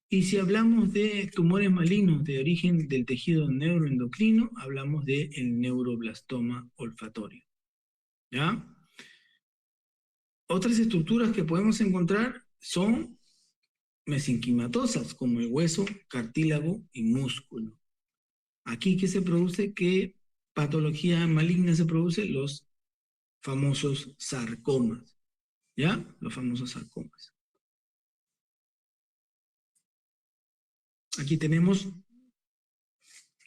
Y si hablamos de tumores malignos de origen del tejido neuroendocrino, hablamos del neuroblastoma olfatorio. ¿Ya? Otras estructuras que podemos encontrar son mesenquimatosas, como el hueso, cartílago y músculo. Aquí, ¿qué se produce? Que patología maligna se produce? Los famosos sarcomas, ¿ya? Los famosos sarcomas. Aquí tenemos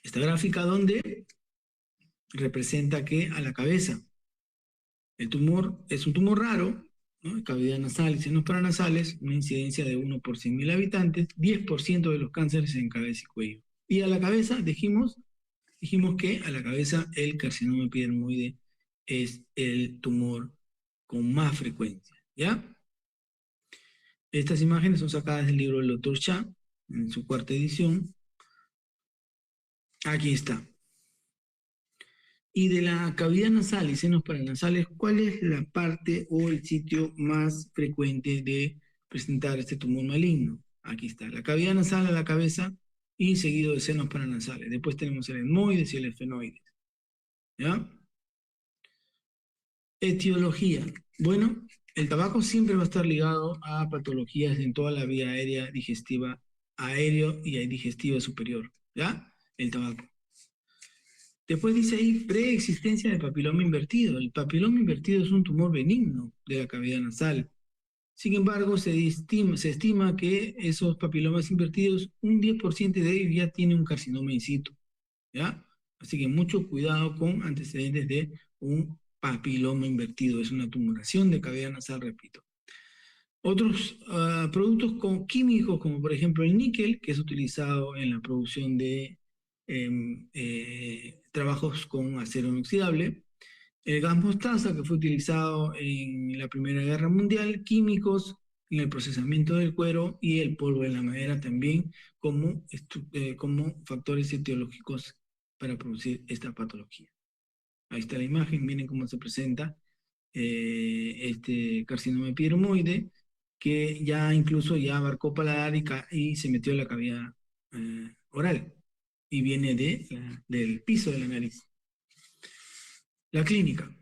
esta gráfica donde representa que a la cabeza el tumor es un tumor raro, ¿no? Cavidad nasal y senos paranasales, una incidencia de 1 por 100.000 habitantes, 10% de los cánceres en cabeza y cuello. Y a la cabeza dijimos que a la cabeza el carcinoma epidermoide es el tumor con más frecuencia, ¿ya? Estas imágenes son sacadas del libro del Dr. Shah, en su cuarta edición. Aquí está. Y de la cavidad nasal y senos paranasales, ¿cuál es la parte o el sitio más frecuente de presentar este tumor maligno? Aquí está, la cavidad nasal a la cabeza y seguido de senos paranasales. Después tenemos el etmoides y el esfenoides. ¿Ya? Etiología. Bueno, el tabaco siempre va a estar ligado a patologías en toda la vía aérea digestiva, aéreo y digestiva superior. ¿Ya? El tabaco. Después dice ahí preexistencia de papiloma invertido. El papiloma invertido es un tumor benigno de la cavidad nasal. Sin embargo, se estima que esos papilomas invertidos, un 10% de ellos ya tiene un carcinoma in situ. ¿Ya? Así que mucho cuidado con antecedentes de un papiloma invertido. Es una tumoración de cavidad nasal, repito. Otros productos químicos, como por ejemplo el níquel, que es utilizado en la producción de trabajos con acero inoxidable, el gas mostaza, que fue utilizado en la Primera Guerra Mundial, químicos en el procesamiento del cuero y el polvo de la madera también como factores etiológicos para producir esta patología. Ahí está la imagen, miren cómo se presenta este carcinoma epidermoide, que ya incluso ya abarcó paladar y se metió en la cavidad oral y viene del piso de la nariz. La clínica.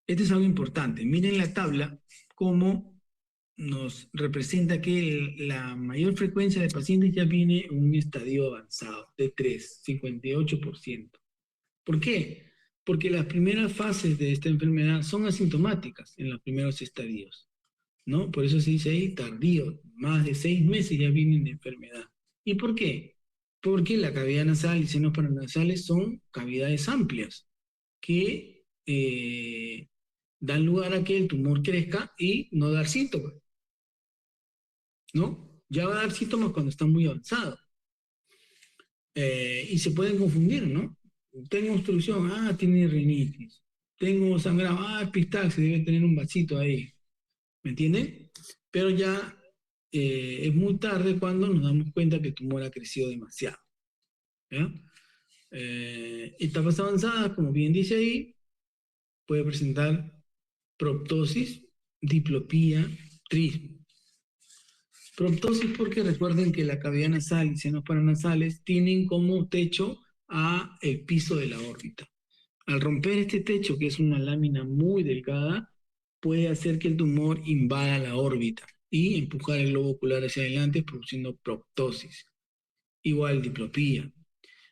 Esto es algo importante. Miren la tabla, cómo nos representa que la mayor frecuencia de pacientes ya viene en un estadio avanzado, de 3, 58%. ¿Por qué? Porque las primeras fases de esta enfermedad son asintomáticas en los primeros estadios, ¿no? Por eso se dice ahí tardío, más de 6 meses ya vienen de enfermedad. ¿Y por qué? Porque la cavidad nasal y senos paranasales son cavidades amplias que dan lugar a que el tumor crezca y no dar síntomas, ¿no? Ya va a dar síntomas cuando está muy avanzado. Y se pueden confundir, ¿no? Tengo obstrucción, tiene rinitis. Tengo sangrado, epistaxis, debe tener un vasito ahí. ¿Me entienden? Pero ya es muy tarde cuando nos damos cuenta que el tumor ha crecido demasiado. ¿Ya? Etapas avanzadas, como bien dice ahí, puede presentar proptosis, diplopía, trismo. Proptosis porque recuerden que la cavidad nasal y senos paranasales tienen como techo a el piso de la órbita. Al romper este techo, que es una lámina muy delgada, puede hacer que el tumor invada la órbita y empujar el globo ocular hacia adelante, produciendo proptosis. Igual diplopía.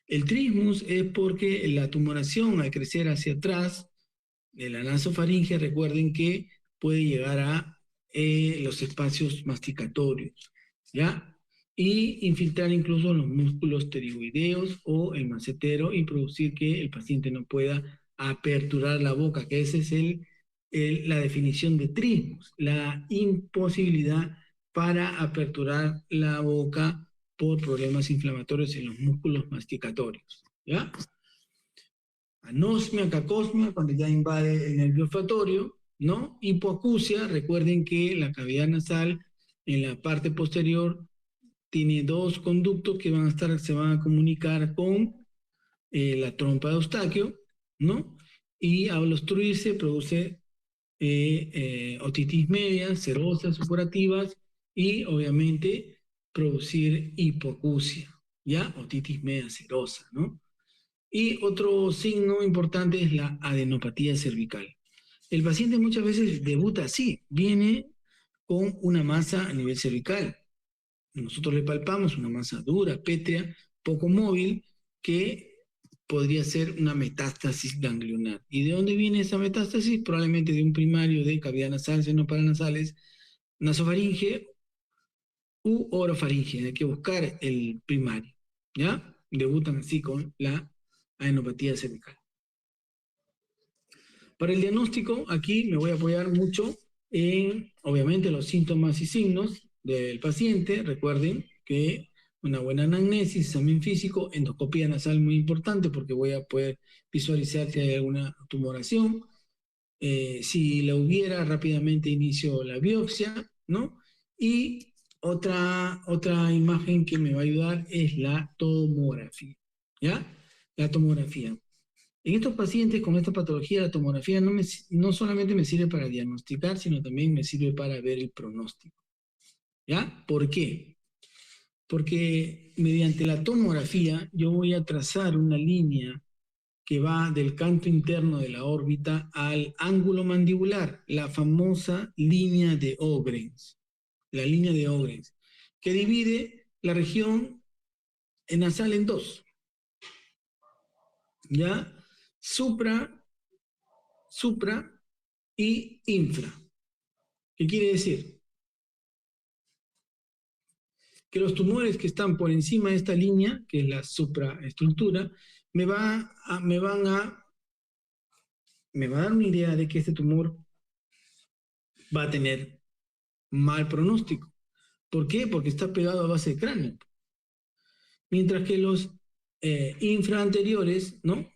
El trismus es porque la tumoración al crecer hacia atrás de la nasofaringe, recuerden que puede llegar a los espacios masticatorios, ¿ya? Y infiltrar incluso los músculos pterigoideos o el macetero y producir que el paciente no pueda aperturar la boca, que esa es la definición de trismus, la imposibilidad para aperturar la boca por problemas inflamatorios en los músculos masticatorios, ¿ya? Anosmia, cacosmia, cuando ya invade el nervio olfatorio, ¿no? Hipoacusia, recuerden que la cavidad nasal en la parte posterior tiene dos conductos que se van a comunicar con la trompa de Eustaquio, ¿no? Y al obstruirse produce otitis media, cerosas, supurativas y obviamente producir hipoacusia, ¿ya? Otitis media serosa, ¿no? Y otro signo importante es la adenopatía cervical. El paciente muchas veces debuta así, viene con una masa a nivel cervical. Nosotros le palpamos una masa dura, pétrea, poco móvil, que podría ser una metástasis ganglionar. ¿Y de dónde viene esa metástasis? Probablemente de un primario de cavidad nasal, seno paranasales, nasofaringe u orofaringe. Hay que buscar el primario, ¿ya? Debutan así con la adenopatía cervical. Para el diagnóstico, aquí me voy a apoyar mucho en, obviamente, los síntomas y signos del paciente. Recuerden que una buena anamnesis, examen físico, endoscopía nasal muy importante porque voy a poder visualizar si hay alguna tumoración. Si la hubiera, rápidamente inicio la biopsia, ¿no? Y otra imagen que me va a ayudar es la tomografía, ¿ya? La tomografía. En estos pacientes con esta patología, la tomografía no solamente me sirve para diagnosticar, sino también me sirve para ver el pronóstico. ¿Ya? ¿Por qué? Porque mediante la tomografía yo voy a trazar una línea que va del canto interno de la órbita al ángulo mandibular, la famosa línea de Ogren's, la línea de Ogren's, que divide la región nasal en dos. ¿Ya? Supra y infra. ¿Qué quiere decir? Que los tumores que están por encima de esta línea, que es la supraestructura, me va a dar una idea de que este tumor va a tener mal pronóstico. ¿Por qué? Porque está pegado a base de cráneo. Mientras que los infraanteriores, ¿no?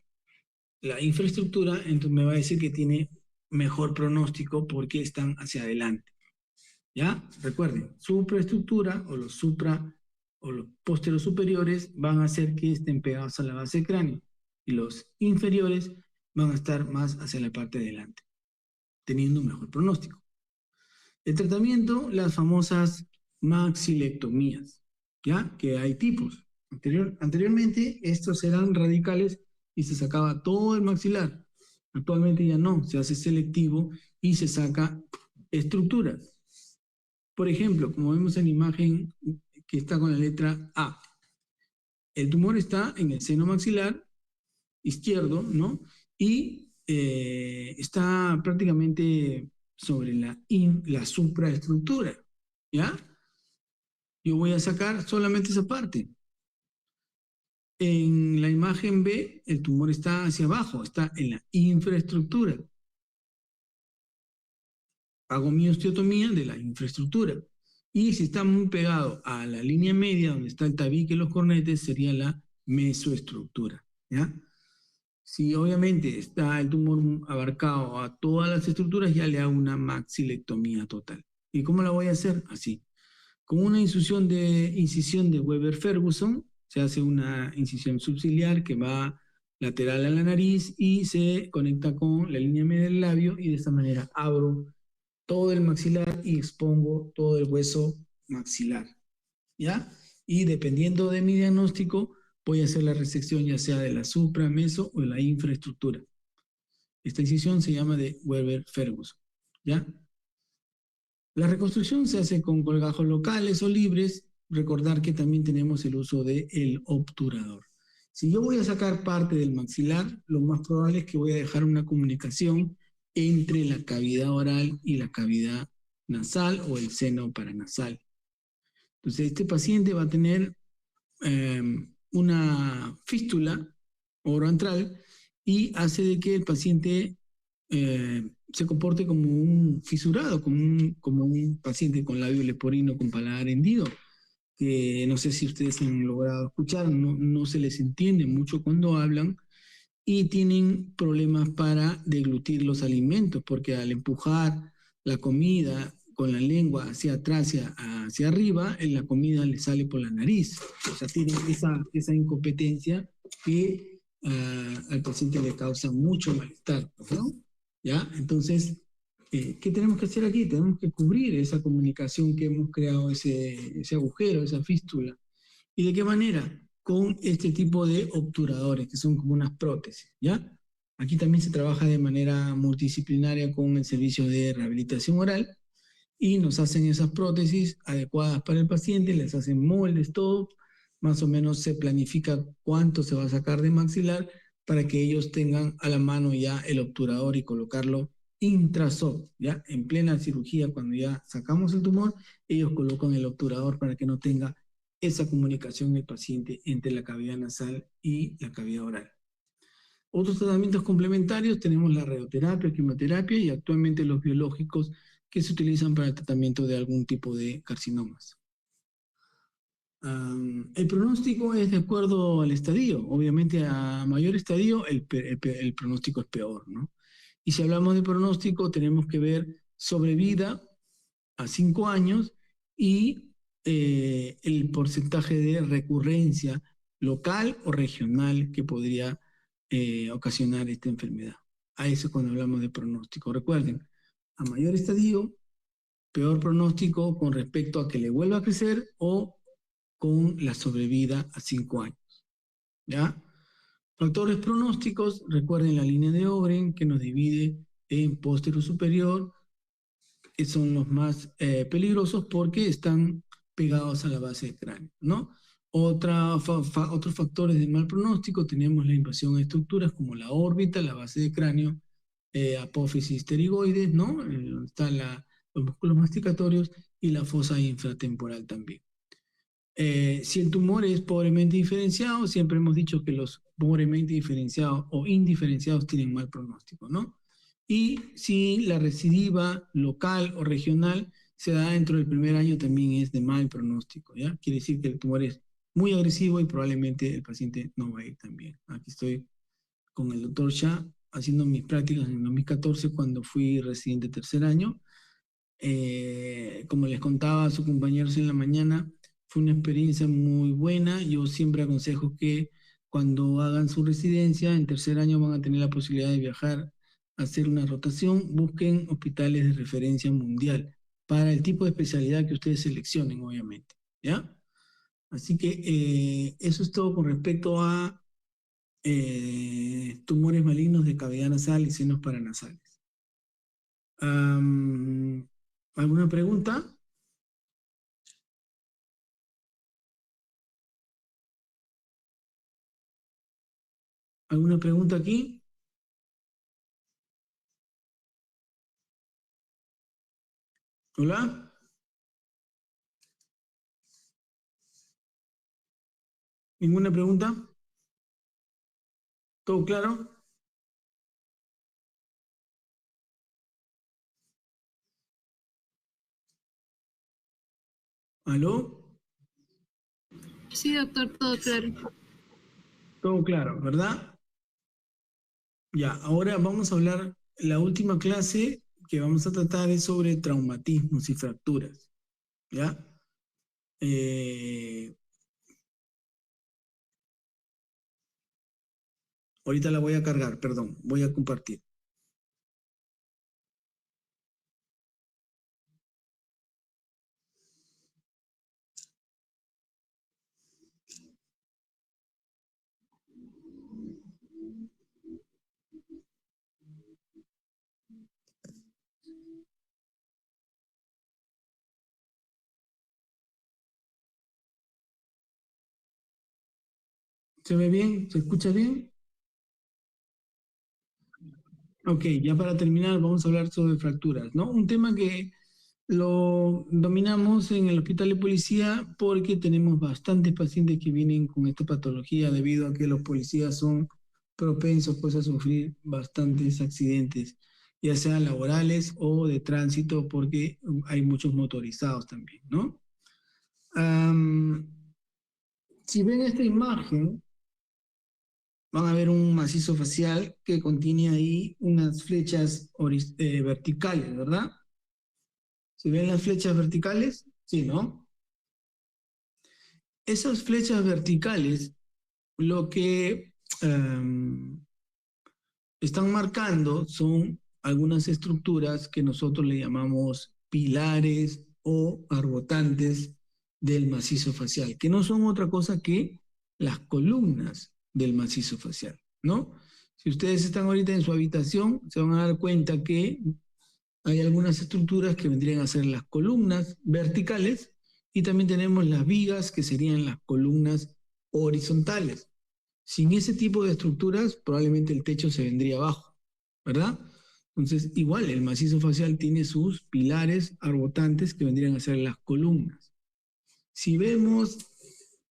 La infraestructura, entonces me va a decir que tiene mejor pronóstico porque están hacia adelante. ¿Ya? Recuerden, supraestructura o los posteros superiores van a hacer que estén pegados a la base del cráneo y los inferiores van a estar más hacia la parte de adelante, teniendo un mejor pronóstico. El tratamiento, las famosas maxilectomías, ¿ya? Que hay tipos. Anteriormente estos eran radicales y se sacaba todo el maxilar. Actualmente ya no, se hace selectivo y se saca estructuras. Por ejemplo, como vemos en la imagen que está con la letra A, el tumor está en el seno maxilar izquierdo, ¿no? Y está prácticamente sobre la supraestructura, ¿ya? Yo voy a sacar solamente esa parte. En la imagen B, el tumor está hacia abajo, está en la infraestructura. Hago mi osteotomía de la infraestructura. Y si está muy pegado a la línea media, donde está el tabique y los cornetes, sería la mesoestructura, ¿ya? Si obviamente está el tumor abarcado a todas las estructuras, ya le hago una maxilectomía total. ¿Y cómo la voy a hacer? Así. Con una incisión de Weber-Ferguson, se hace una incisión subciliar que va lateral a la nariz y se conecta con la línea media del labio y de esta manera abro todo el maxilar y expongo todo el hueso maxilar, ¿ya? Y dependiendo de mi diagnóstico, voy a hacer la resección ya sea de la supra, meso o de la infraestructura. Esta incisión se llama de Weber-Ferguson, ¿ya? La reconstrucción se hace con colgajos locales o libres. Recordar que también tenemos el uso del obturador. Si yo voy a sacar parte del maxilar, lo más probable es que voy a dejar una comunicación entre la cavidad oral y la cavidad nasal o el seno paranasal. Entonces, este paciente va a tener una fístula oroantral y hace de que el paciente se comporte como un fisurado, como un paciente con labio leporino con paladar hendido, que no sé si ustedes han logrado escuchar, no se les entiende mucho cuando hablan y tienen problemas para deglutir los alimentos, porque al empujar la comida con la lengua hacia atrás, hacia arriba, la comida le sale por la nariz. O sea, tienen esa incompetencia que al paciente le causa mucho malestar, ¿no? ¿Ya? Entonces, ¿qué tenemos que hacer aquí? Tenemos que cubrir esa comunicación que hemos creado, ese agujero, esa fístula. ¿Y de qué manera? Con este tipo de obturadores, que son como unas prótesis, ¿ya? Aquí también se trabaja de manera multidisciplinaria con el servicio de rehabilitación oral y nos hacen esas prótesis adecuadas para el paciente, les hacen moldes, todo, más o menos se planifica cuánto se va a sacar de maxilar para que ellos tengan a la mano ya el obturador y colocarlo intrasop, ya en plena cirugía, cuando ya sacamos el tumor, ellos colocan el obturador para que no tenga esa comunicación el paciente entre la cavidad nasal y la cavidad oral. Otros tratamientos complementarios tenemos la radioterapia, quimioterapia y actualmente los biológicos que se utilizan para el tratamiento de algún tipo de carcinomas. El pronóstico es de acuerdo al estadio. Obviamente a mayor estadio el pronóstico es peor, ¿no? Y si hablamos de pronóstico tenemos que ver sobrevida a 5 años y el porcentaje de recurrencia local o regional que podría ocasionar esta enfermedad. A eso cuando hablamos de pronóstico. Recuerden, a mayor estadio, peor pronóstico con respecto a que le vuelva a crecer o con la sobrevida a 5 años. ¿Ya? Factores pronósticos, recuerden la línea de Ogren que nos divide en póstero superior, que son los más peligrosos porque están pegados a la base del cráneo, ¿no? Otros factores de mal pronóstico, tenemos la invasión de estructuras como la órbita, la base del cráneo, apófisis pterigoides, ¿no? Donde están los músculos masticatorios y la fosa infratemporal también. Si el tumor es pobremente diferenciado, siempre hemos dicho que los pobremente diferenciados o indiferenciados tienen mal pronóstico, ¿no? Y si la recidiva local o regional se da dentro del primer año, también es de mal pronóstico, ¿ya? Quiere decir que el tumor es muy agresivo y probablemente el paciente no va a ir tan bien. Aquí estoy con el doctor Shah haciendo mis prácticas en 2014 cuando fui residente tercer año. Como les contaba a sus compañeros en la mañana, fue una experiencia muy buena. Yo siempre aconsejo que cuando hagan su residencia, en tercer año van a tener la posibilidad de viajar a hacer una rotación, busquen hospitales de referencia mundial para el tipo de especialidad que ustedes seleccionen, obviamente, ¿ya? Así que eso es todo con respecto a tumores malignos de cavidad nasal y senos paranasales. ¿Alguna pregunta? ¿Alguna pregunta aquí? ¿Hola? ¿Ninguna pregunta? ¿Todo claro? ¿Aló? Sí, doctor, todo claro. Todo claro, ¿verdad? Ya, ahora vamos a hablar, la última clase que vamos a tratar es sobre traumatismos y fracturas, ¿ya? Eh, ahorita la voy a cargar, perdón, voy a compartir. ¿Se ve bien? ¿Se escucha bien? Ok, ya para terminar vamos a hablar sobre fracturas, ¿no? Un tema que lo dominamos en el hospital de policía porque tenemos bastantes pacientes que vienen con esta patología debido a que los policías son propensos pues a sufrir bastantes accidentes, ya sean laborales o de tránsito porque hay muchos motorizados también, ¿no? Am, si ven esta imagen, van a ver un macizo facial que contiene ahí unas flechas verticales, ¿verdad? ¿Se ven las flechas verticales? Sí, ¿no? Esas flechas verticales lo que están marcando son algunas estructuras que nosotros le llamamos pilares o arbotantes del macizo facial, que no son otra cosa que las columnas del macizo facial, ¿no? Si ustedes están ahorita en su habitación, se van a dar cuenta que hay algunas estructuras que vendrían a ser las columnas verticales y también tenemos las vigas que serían las columnas horizontales. Sin ese tipo de estructuras, probablemente el techo se vendría abajo, ¿verdad? Entonces, igual, el macizo facial tiene sus pilares arbotantes que vendrían a ser las columnas. Si vemos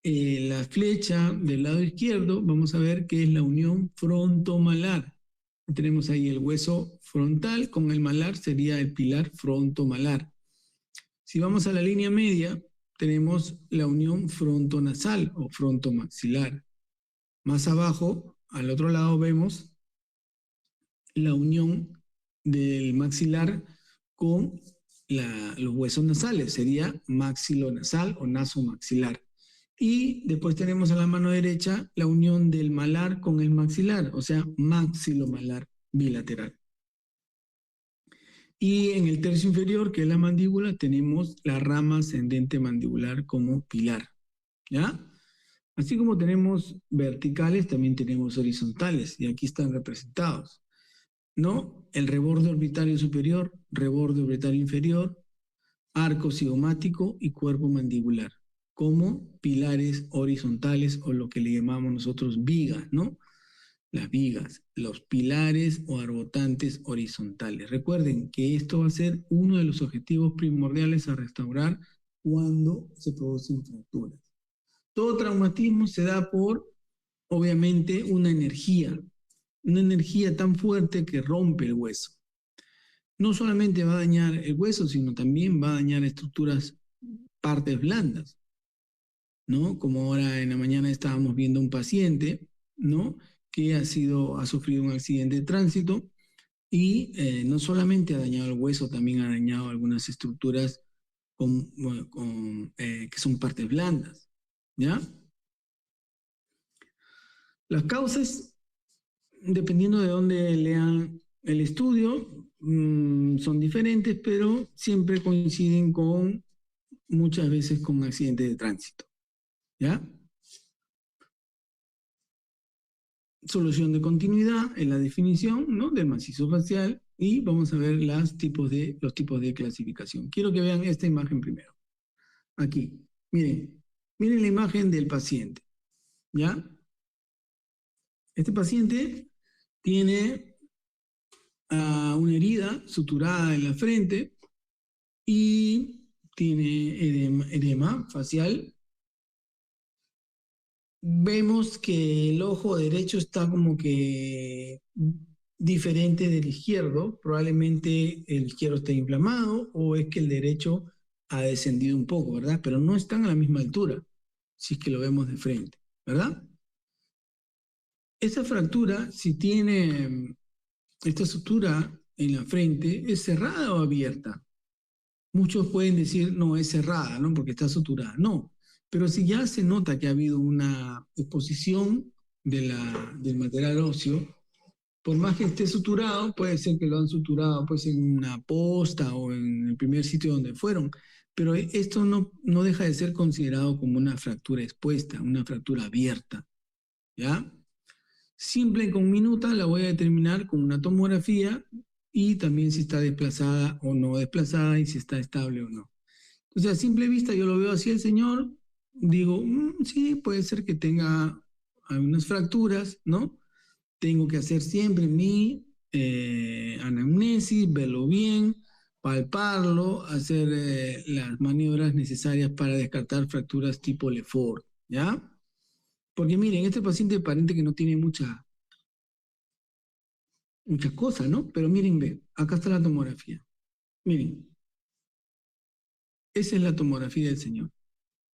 la flecha del lado izquierdo, vamos a ver que es la unión frontomalar. Tenemos ahí el hueso frontal con el malar, sería el pilar frontomalar. Si vamos a la línea media, tenemos la unión frontonasal o frontomaxilar. Más abajo, al otro lado, vemos la unión del maxilar con los huesos nasales, sería maxilonasal o nasomaxilar. Y después tenemos a la mano derecha la unión del malar con el maxilar, o sea, maxilomalar bilateral. Y en el tercio inferior, que es la mandíbula, tenemos la rama ascendente mandibular como pilar, ¿ya? Así como tenemos verticales, también tenemos horizontales, y aquí están representados, ¿no? El reborde orbitario superior, reborde orbitario inferior, arco cigomático y cuerpo mandibular, como pilares horizontales o lo que le llamamos nosotros vigas, ¿no? Las vigas, los pilares o arbotantes horizontales. Recuerden que esto va a ser uno de los objetivos primordiales a restaurar cuando se producen fracturas. Todo traumatismo se da por, obviamente, una energía tan fuerte que rompe el hueso. No solamente va a dañar el hueso, sino también va a dañar estructuras, partes blandas, ¿no? Como ahora en la mañana estábamos viendo un paciente, ¿no? Que ha sufrido un accidente de tránsito y no solamente ha dañado el hueso, también ha dañado algunas estructuras que son partes blandas, ¿ya? Las causas, dependiendo de dónde lean el estudio, son diferentes, pero siempre coinciden muchas veces con accidentes de tránsito, ¿ya? Solución de continuidad en la definición, ¿no?, del macizo facial, y vamos a ver los tipos de clasificación. Quiero que vean esta imagen primero. Aquí, miren la imagen del paciente, ¿ya? Este paciente tiene una herida suturada en la frente y tiene edema facial. Vemos que el ojo derecho está como que diferente del izquierdo. Probablemente el izquierdo está inflamado o es que el derecho ha descendido un poco, ¿verdad? Pero no están a la misma altura, si es que lo vemos de frente, ¿verdad? Esa fractura, si tiene esta sutura en la frente, ¿es cerrada o abierta? Muchos pueden decir, no, es cerrada, ¿no? Porque está suturada. No, pero si ya se nota que ha habido una exposición del material óseo, por más que esté suturado, puede ser que lo han suturado pues en una posta o en el primer sitio donde fueron, pero esto no deja de ser considerado como una fractura expuesta, una fractura abierta, ¿ya? Simple con minuta la voy a determinar con una tomografía y también si está desplazada o no desplazada y si está estable o no. Entonces, a simple vista yo lo veo así el señor, digo, sí, puede ser que tenga algunas fracturas, ¿no? Tengo que hacer siempre mi anamnesis, verlo bien, palparlo, hacer las maniobras necesarias para descartar fracturas tipo Lefort, ¿ya? Porque miren, este paciente aparente que no tiene muchas cosas, ¿no? Pero miren, ve, acá está la tomografía. Miren, esa es la tomografía del señor.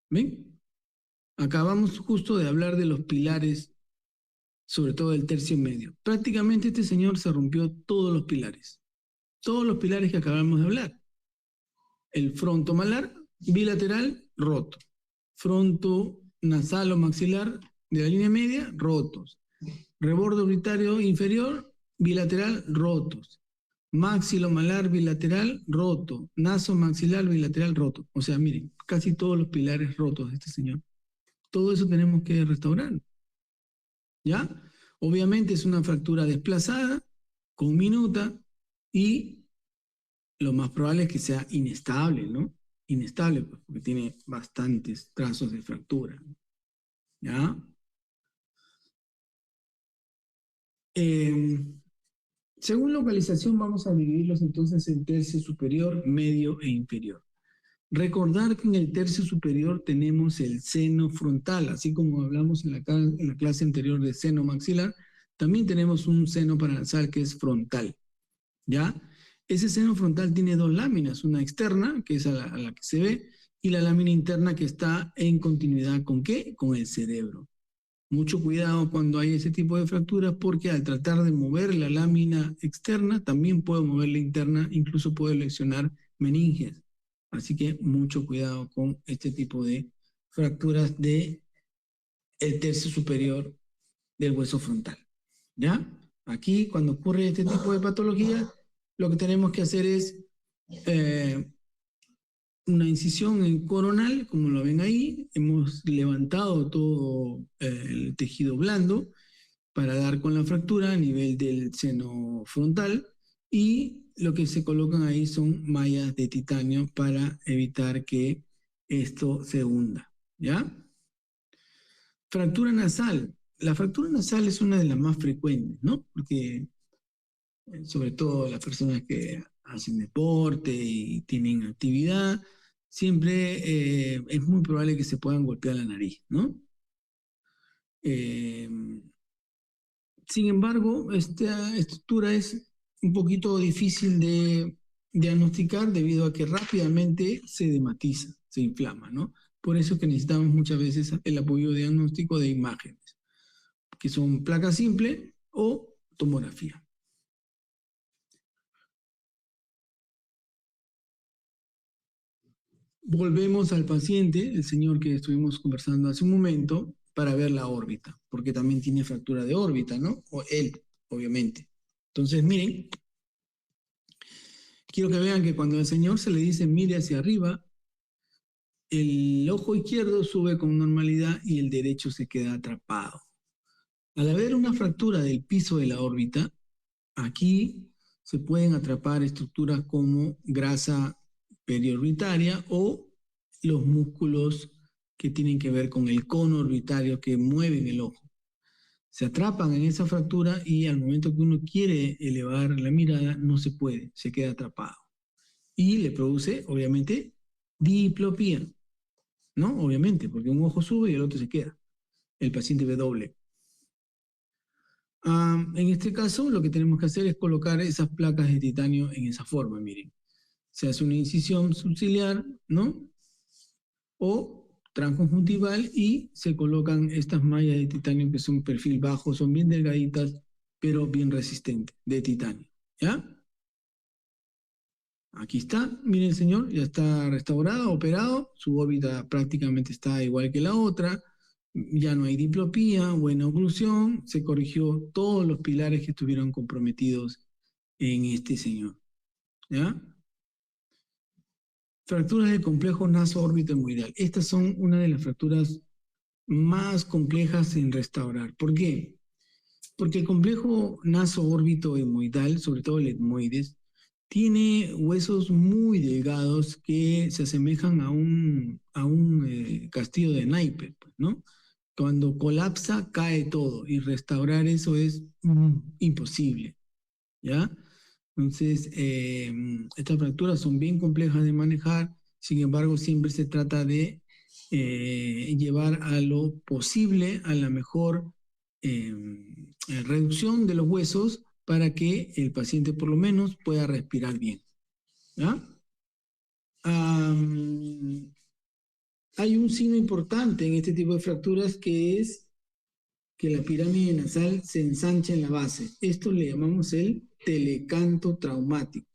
¿Ven? Acabamos justo de hablar de los pilares, sobre todo del tercio medio. Prácticamente este señor se rompió todos los pilares que acabamos de hablar. El frontomalar bilateral roto, fronto nasal o maxilar de la línea media rotos, reborde orbitario inferior bilateral rotos, maxilomalar bilateral roto, nasomaxilar bilateral roto. O sea, miren, casi todos los pilares rotos de este señor. Todo eso tenemos que restaurar, ¿ya? Obviamente es una fractura desplazada, con minuta, y lo más probable es que sea inestable, ¿no? Inestable, pues, porque tiene bastantes trazos de fractura, ¿ya? Eh, Según localización vamos a dividirlos entonces en tercio superior, medio e inferior. Recordar que en el tercio superior tenemos el seno frontal, así como hablamos en la clase anterior de seno maxilar, también tenemos un seno paranasal que es frontal, ¿ya? Ese seno frontal tiene dos láminas, una externa, que es a la que se ve, y la lámina interna que está en continuidad ¿con qué? Con el cerebro. Mucho cuidado cuando hay ese tipo de fracturas porque al tratar de mover la lámina externa, también puedo mover la interna, incluso puedo lesionar meninges. Así que mucho cuidado con este tipo de fracturas de el tercio superior del hueso frontal. ¿Ya? Aquí, cuando ocurre este tipo de patología, lo que tenemos que hacer es eh, una incisión en coronal, como lo ven ahí. Hemos levantado todo el tejido blando para dar con la fractura a nivel del seno frontal y lo que se colocan ahí son mallas de titanio para evitar que esto se hunda, ¿ya? Fractura nasal. La fractura nasal es una de las más frecuentes, ¿no? Porque sobre todo las personas que hacen deporte y tienen actividad, siempre es muy probable que se puedan golpear la nariz, ¿no? Eh, Sin embargo, esta estructura es un poquito difícil de diagnosticar debido a que rápidamente se dematiza, se inflama, ¿no? Por eso que necesitamos muchas veces el apoyo diagnóstico de imágenes, que son placa simple o tomografía. Volvemos al paciente, el señor que estuvimos conversando hace un momento, para ver la órbita, porque también tiene fractura de órbita, ¿no? O él, obviamente. Entonces, miren, quiero que vean que cuando al señor se le dice mire hacia arriba, el ojo izquierdo sube con normalidad y el derecho se queda atrapado. Al haber una fractura del piso de la órbita, aquí se pueden atrapar estructuras como grasa periorbitaria o los músculos que tienen que ver con el cono orbitario que mueven el ojo. Se atrapan en esa fractura y al momento que uno quiere elevar la mirada no se puede, se queda atrapado. Y le produce, obviamente, diplopía. ¿No? Obviamente, porque un ojo sube y el otro se queda. El paciente ve doble. En este caso, lo que tenemos que hacer es colocar esas placas de titanio en esa forma, miren. Se hace una incisión subciliar, ¿no? O transconjuntival y se colocan estas mallas de titanio que son perfil bajo, son bien delgaditas, pero bien resistentes, de titanio. ¿Ya? Aquí está, miren señor, ya está restaurado, operado, su órbita prácticamente está igual que la otra, ya no hay diplopía, buena oclusión, se corrigió todos los pilares que estuvieron comprometidos en este señor. ¿Ya? Fracturas del complejo naso-órbito-hemoidal. Estas son una de las fracturas más complejas en restaurar. ¿Por qué? Porque el complejo naso-órbito-hemoidal, sobre todo el etmoides, tiene huesos muy delgados que se asemejan a un castillo de naipes, pues, ¿no? Cuando colapsa, cae todo y restaurar eso es imposible, ¿ya? Entonces, estas fracturas son bien complejas de manejar, sin embargo, siempre se trata de llevar a lo posible a la mejor eh, reducción de los huesos para que el paciente por lo menos pueda respirar bien. ¿Ya? Um, Hay un signo importante en este tipo de fracturas que es que la pirámide nasal se ensancha en la base. Esto le llamamos el telecanto traumático.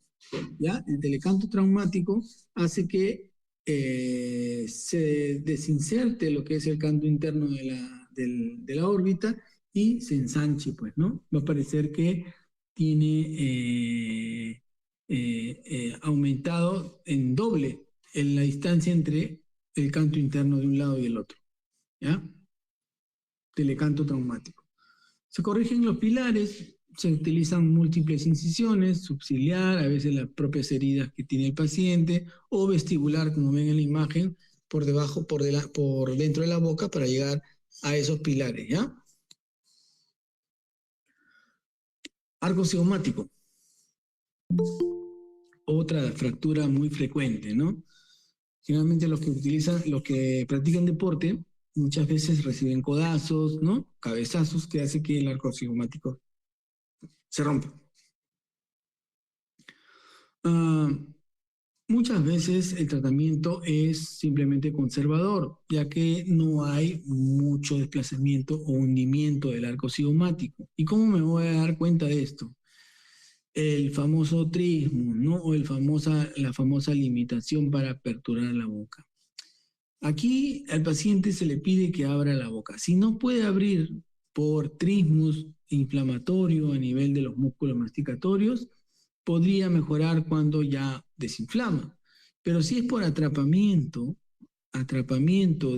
¿Ya? El telecanto traumático hace que se desinserte lo que es el canto interno de la órbita y se ensanche, pues, ¿no? Va a parecer que tiene aumentado en doble en la distancia entre el canto interno de un lado y el otro, ¿ya? Telecanto traumático. Se corrigen los pilares, se utilizan múltiples incisiones, subciliar, a veces las propias heridas que tiene el paciente, o vestibular, como ven en la imagen, por debajo, por dentro de la boca para llegar a esos pilares, ¿ya? Arco cigomático, otra fractura muy frecuente, ¿no? Generalmente los que practican deporte, muchas veces reciben codazos, ¿no? Cabezazos que hace que el arco cigomático se rompa. Muchas veces el tratamiento es simplemente conservador, ya que no hay mucho desplazamiento o hundimiento del arco cigomático. ¿Y cómo me voy a dar cuenta de esto? El famoso trismo, ¿no? O la famosa limitación para aperturar la boca. Aquí al paciente se le pide que abra la boca. Si no puede abrir por trismus inflamatorio a nivel de los músculos masticatorios, podría mejorar cuando ya desinflama. Pero si es por atrapamiento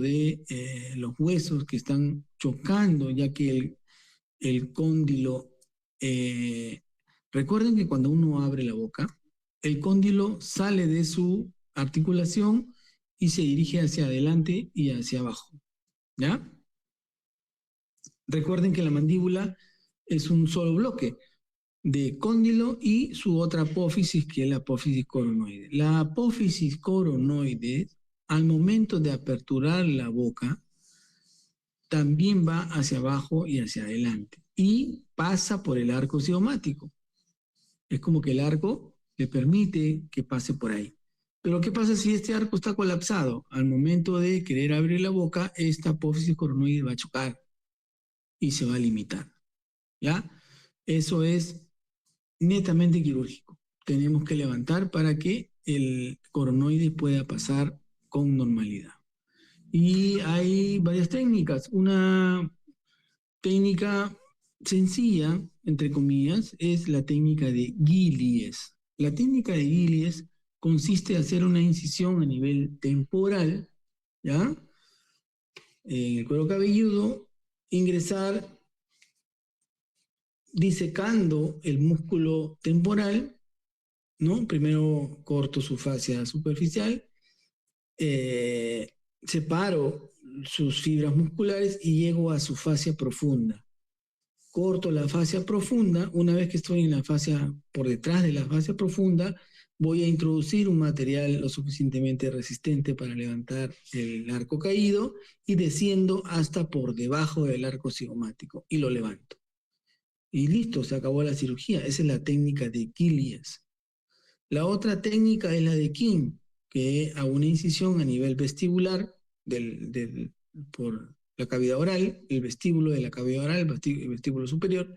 de los huesos que están chocando, ya que el cóndilo, recuerden que cuando uno abre la boca, el cóndilo sale de su articulación y se dirige hacia adelante y hacia abajo, ¿ya? Recuerden que la mandíbula es un solo bloque de cóndilo y su otra apófisis, que es la apófisis coronoide. La apófisis coronoide, al momento de aperturar la boca, también va hacia abajo y hacia adelante y pasa por el arco cigomático. Es como que el arco le permite que pase por ahí. Pero ¿qué pasa si este arco está colapsado? Al momento de querer abrir la boca, esta apófisis coronoide va a chocar y se va a limitar, ¿ya? Eso es netamente quirúrgico. Tenemos que levantar para que el coronoide pueda pasar con normalidad. Y hay varias técnicas. Una técnica sencilla, entre comillas, es la técnica de Gillies. La técnica de Gillies consiste en hacer una incisión a nivel temporal, ¿ya? En el cuero cabelludo, ingresar disecando el músculo temporal, ¿no? Primero corto su fascia superficial, separo sus fibras musculares y llego a su fascia profunda. Corto la fascia profunda. Una vez que estoy en la fascia, por detrás de la fascia profunda, voy a introducir un material lo suficientemente resistente para levantar el arco caído y desciendo hasta por debajo del arco cigomático y lo levanto. Y listo, se acabó la cirugía. Esa es la técnica de Gillies. La otra técnica es la de King, que hago una incisión a nivel vestibular por la cavidad oral, el vestíbulo de la cavidad oral, el vestíbulo superior,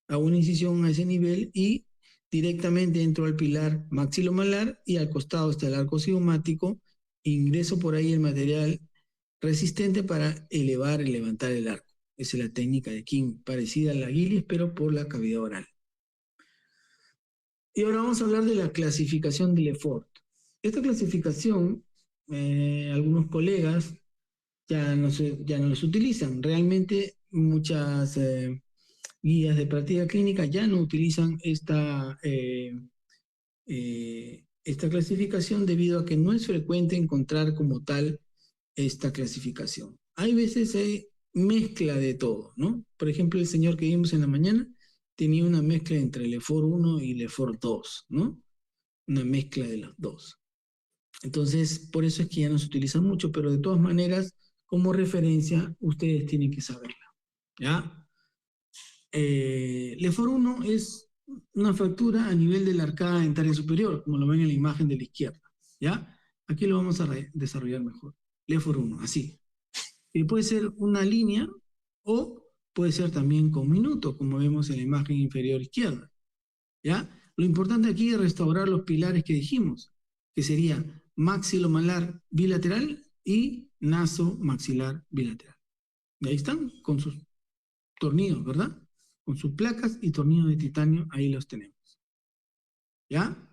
hago una incisión a ese nivel y directamente entro al pilar maxilomalar y al costado está el arco cigomático, ingreso por ahí el material resistente para elevar y levantar el arco. Esa es la técnica de King, parecida a la Gillies, pero por la cavidad oral. Y ahora vamos a hablar de la clasificación de Lefort. Esta clasificación, algunos colegas ya no los utilizan. Realmente muchas guías de práctica clínica ya no utilizan esta clasificación debido a que no es frecuente encontrar como tal esta clasificación. Hay veces mezcla de todo, ¿no? Por ejemplo, el señor que vimos en la mañana tenía una mezcla entre Lefort 1 y Lefort 2, ¿no? Una mezcla de los dos. Entonces, por eso es que ya no se utiliza mucho, pero de todas maneras, como referencia, ustedes tienen que saberla, ¿ya? Lefort 1 es una fractura a nivel de la arcada dentaria superior, como lo ven en la imagen de la izquierda, ¿ya? Aquí lo vamos a desarrollar mejor. Lefort 1, así. Y puede ser una línea o puede ser también con minuto, como vemos en la imagen inferior izquierda, ¿ya? Lo importante aquí es restaurar los pilares que dijimos, que sería maxilomalar bilateral y nasomaxilar bilateral. Y ahí están, con sus tornillos, ¿verdad? Con sus placas y tornillos de titanio, ahí los tenemos. ¿Ya?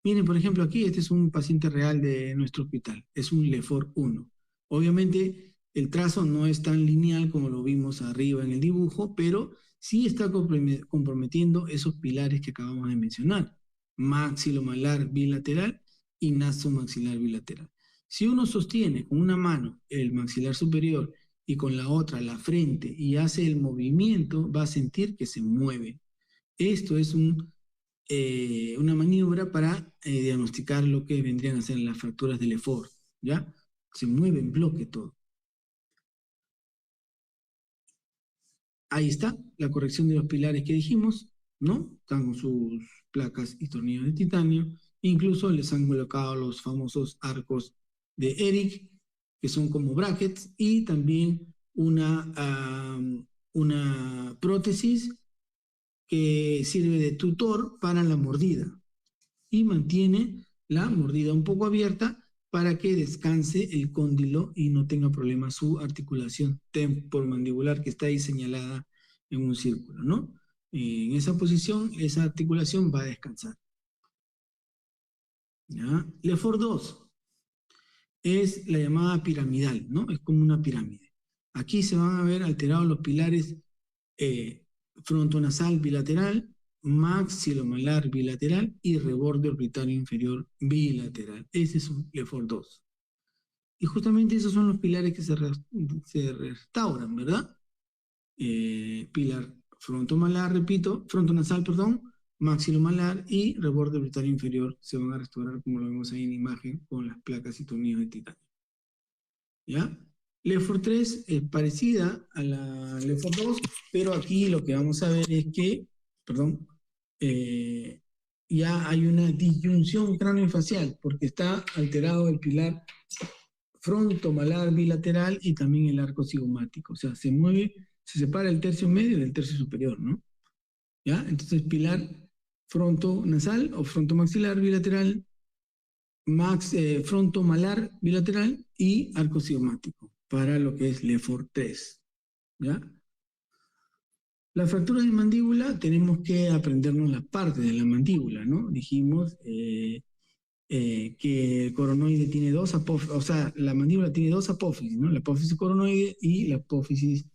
Miren, por ejemplo, aquí este es un paciente real de nuestro hospital. Es un Lefort 1. Obviamente, el trazo no es tan lineal como lo vimos arriba en el dibujo, pero sí está comprometiendo esos pilares que acabamos de mencionar. Maxilomalar bilateral y nasomaxilar bilateral. Si uno sostiene con una mano el maxilar superior y con la otra la frente y hace el movimiento, va a sentir que se mueve. Esto es una maniobra para diagnosticar lo que vendrían a ser las fracturas del Lefort, ¿ya? Se mueve en bloque todo. Ahí está la corrección de los pilares que dijimos, ¿no? Están con sus placas y tornillos de titanio. Incluso les han colocado los famosos arcos de Eric, que son como brackets, y también una prótesis que sirve de tutor para la mordida y mantiene la mordida un poco abierta para que descanse el cóndilo y no tenga problemas su articulación temporomandibular que está ahí señalada en un círculo, ¿no? En esa posición, esa articulación va a descansar. ¿Ya? Lefort 2 es la llamada piramidal, ¿no? Es como una pirámide. Aquí se van a ver alterados los pilares eh, frontonasal bilateral, maxilomalar bilateral y reborde orbitario inferior bilateral. Ese es un Lefort 2. Y justamente esos son los pilares que se restauran, ¿verdad? Pilar frontomalar, repito, frontonasal, perdón, maxilomalar y reborde orbitario inferior se van a restaurar como lo vemos ahí en imagen con las placas y tornillos de titanio. ¿Ya? Lefort 3 es parecida a la Lefort 2, pero aquí lo que vamos a ver es que, perdón, eh, ya hay una disyunción craneofacial porque está alterado el pilar frontomalar bilateral y también el arco cigomático. O sea, se mueve, se separa el tercio medio del tercio superior, ¿no? ¿Ya? Entonces, pilar frontonasal o frontomaxilar bilateral, frontomalar bilateral y arco cigomático para lo que es Lefort 3. ¿Ya? Las fracturas de mandíbula tenemos que aprendernos las partes de la mandíbula, ¿no? Dijimos que el coronoide tiene dos apófisis, o sea, la mandíbula tiene dos apófisis, ¿no? La apófisis coronoide y la apófisis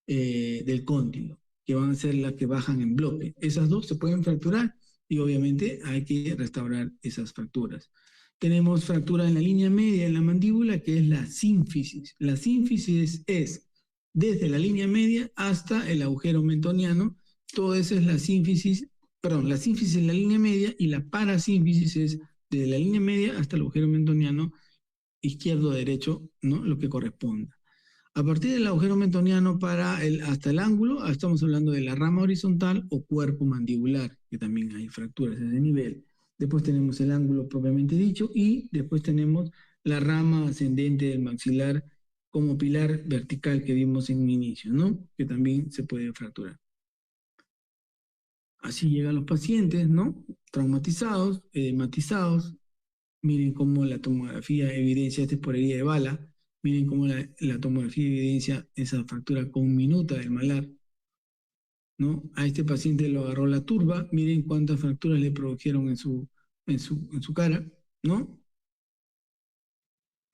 del cóndilo, que van a ser las que bajan en bloque. Esas dos se pueden fracturar y obviamente hay que restaurar esas fracturas. Tenemos fractura en la línea media de la mandíbula, que es la sínfisis. La sínfisis es desde la línea media hasta el agujero mentoniano. Todo eso es la sínfisis, perdón, la sínfisis es la línea media y la parasínfisis es desde la línea media hasta el agujero mentoniano, izquierdo a derecho, ¿no? Lo que corresponda. A partir del agujero mentoniano hasta el ángulo, estamos hablando de la rama horizontal o cuerpo mandibular, que también hay fracturas a ese nivel. Después tenemos el ángulo propiamente dicho y después tenemos la rama ascendente del maxilar como pilar vertical que vimos en un inicio, ¿no? Que también se puede fracturar. Así llegan los pacientes, ¿no? Traumatizados, edematizados. Miren cómo la tomografía evidencia, esta es por herida de bala. Miren cómo la tomografía evidencia esa fractura conminuta del malar, ¿no? A este paciente lo agarró la turba. Miren cuántas fracturas le produjeron en su cara, ¿no?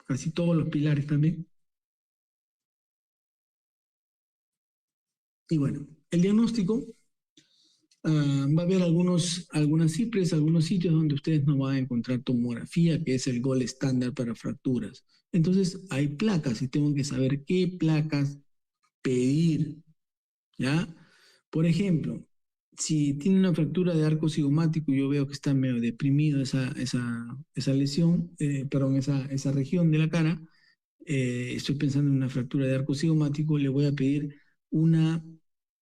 Casi todos los pilares también. Y bueno, el diagnóstico. Va a haber algunas cipres, algunos sitios donde ustedes no van a encontrar tomografía, que es el gold estándar para fracturas. Entonces, hay placas y tengo que saber qué placas pedir, ¿ya? Por ejemplo, si tiene una fractura de arco cigomático y yo veo que está medio deprimido esa lesión, perdón, esa región de la cara, estoy pensando en una fractura de arco cigomático, le voy a pedir una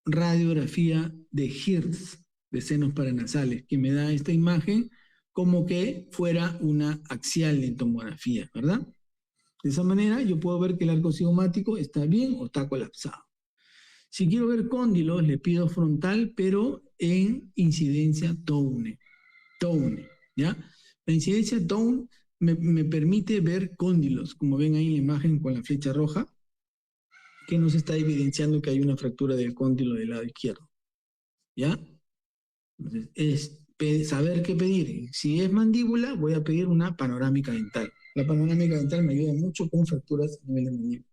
radiografía de Hertz de senos paranasales, que me da esta imagen como que fuera una axial de tomografía, ¿verdad? De esa manera yo puedo ver que el arco cigomático está bien o está colapsado. Si quiero ver cóndilos, le pido frontal, pero en incidencia Towne, ¿ya? La incidencia Towne me permite ver cóndilos, como ven ahí en la imagen con la flecha roja, que nos está evidenciando que hay una fractura del cóndilo del lado izquierdo, ¿ya? Entonces, es saber qué pedir. Si es mandíbula, voy a pedir una panorámica dental. La panorámica dental me ayuda mucho con fracturas a nivel de mandíbula.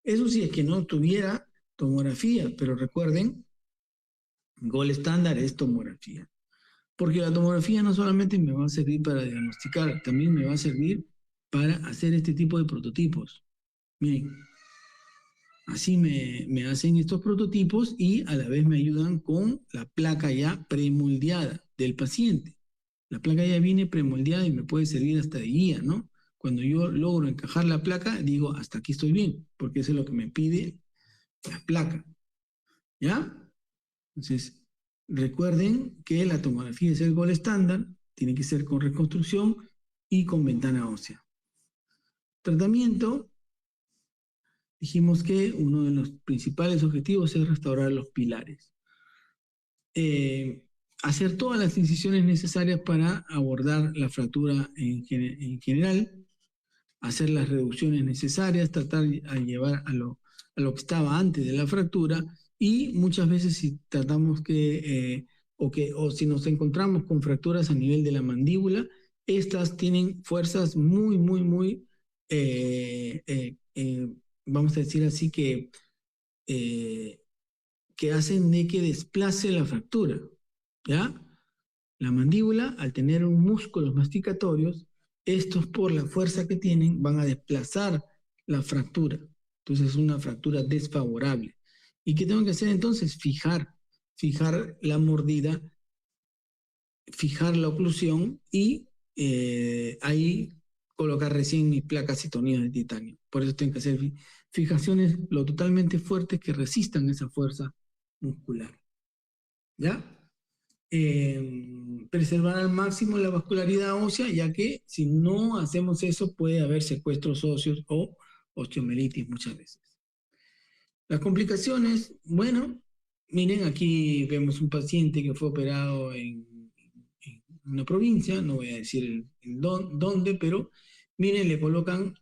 Eso sí es que no tuviera tomografía, pero recuerden, gol estándar es tomografía. Porque la tomografía no solamente me va a servir para diagnosticar, también me va a servir para hacer este tipo de prototipos. Miren, Así me hacen estos prototipos y a la vez me ayudan con la placa ya premoldeada del paciente. La placa ya viene premoldeada y me puede servir hasta de guía, ¿no? Cuando yo logro encajar la placa, digo, hasta aquí estoy bien, porque eso es lo que me pide la placa, ¿ya? Entonces, recuerden que la tomografía es el gol estándar, tiene que ser con reconstrucción y con ventana ósea. Tratamiento, dijimos que uno de los principales objetivos es restaurar los pilares. Hacer todas las incisiones necesarias para abordar la fractura en general, hacer las reducciones necesarias, tratar de llevar a lo que estaba antes de la fractura y muchas veces si tratamos o si nos encontramos con fracturas a nivel de la mandíbula, estas tienen fuerzas muy, vamos a decir así, eh, que hacen de que desplace la fractura, ¿ya? La mandíbula, al tener un músculos masticatorios, estos por la fuerza que tienen van a desplazar la fractura. Entonces es una fractura desfavorable. ¿Y qué tengo que hacer entonces? Fijar la mordida, fijar la oclusión y ahí colocar recién mis placas y tornillos de titanio. Por eso tengo que hacer fijaciones lo totalmente fuertes que resistan esa fuerza muscular. ¿Ya? Preservar al máximo la vascularidad ósea, ya que si no hacemos eso puede haber secuestros óseos o osteomelitis muchas veces. Las complicaciones, bueno, miren, aquí vemos un paciente que fue operado en una provincia, no voy a decir dónde, pero miren, le colocan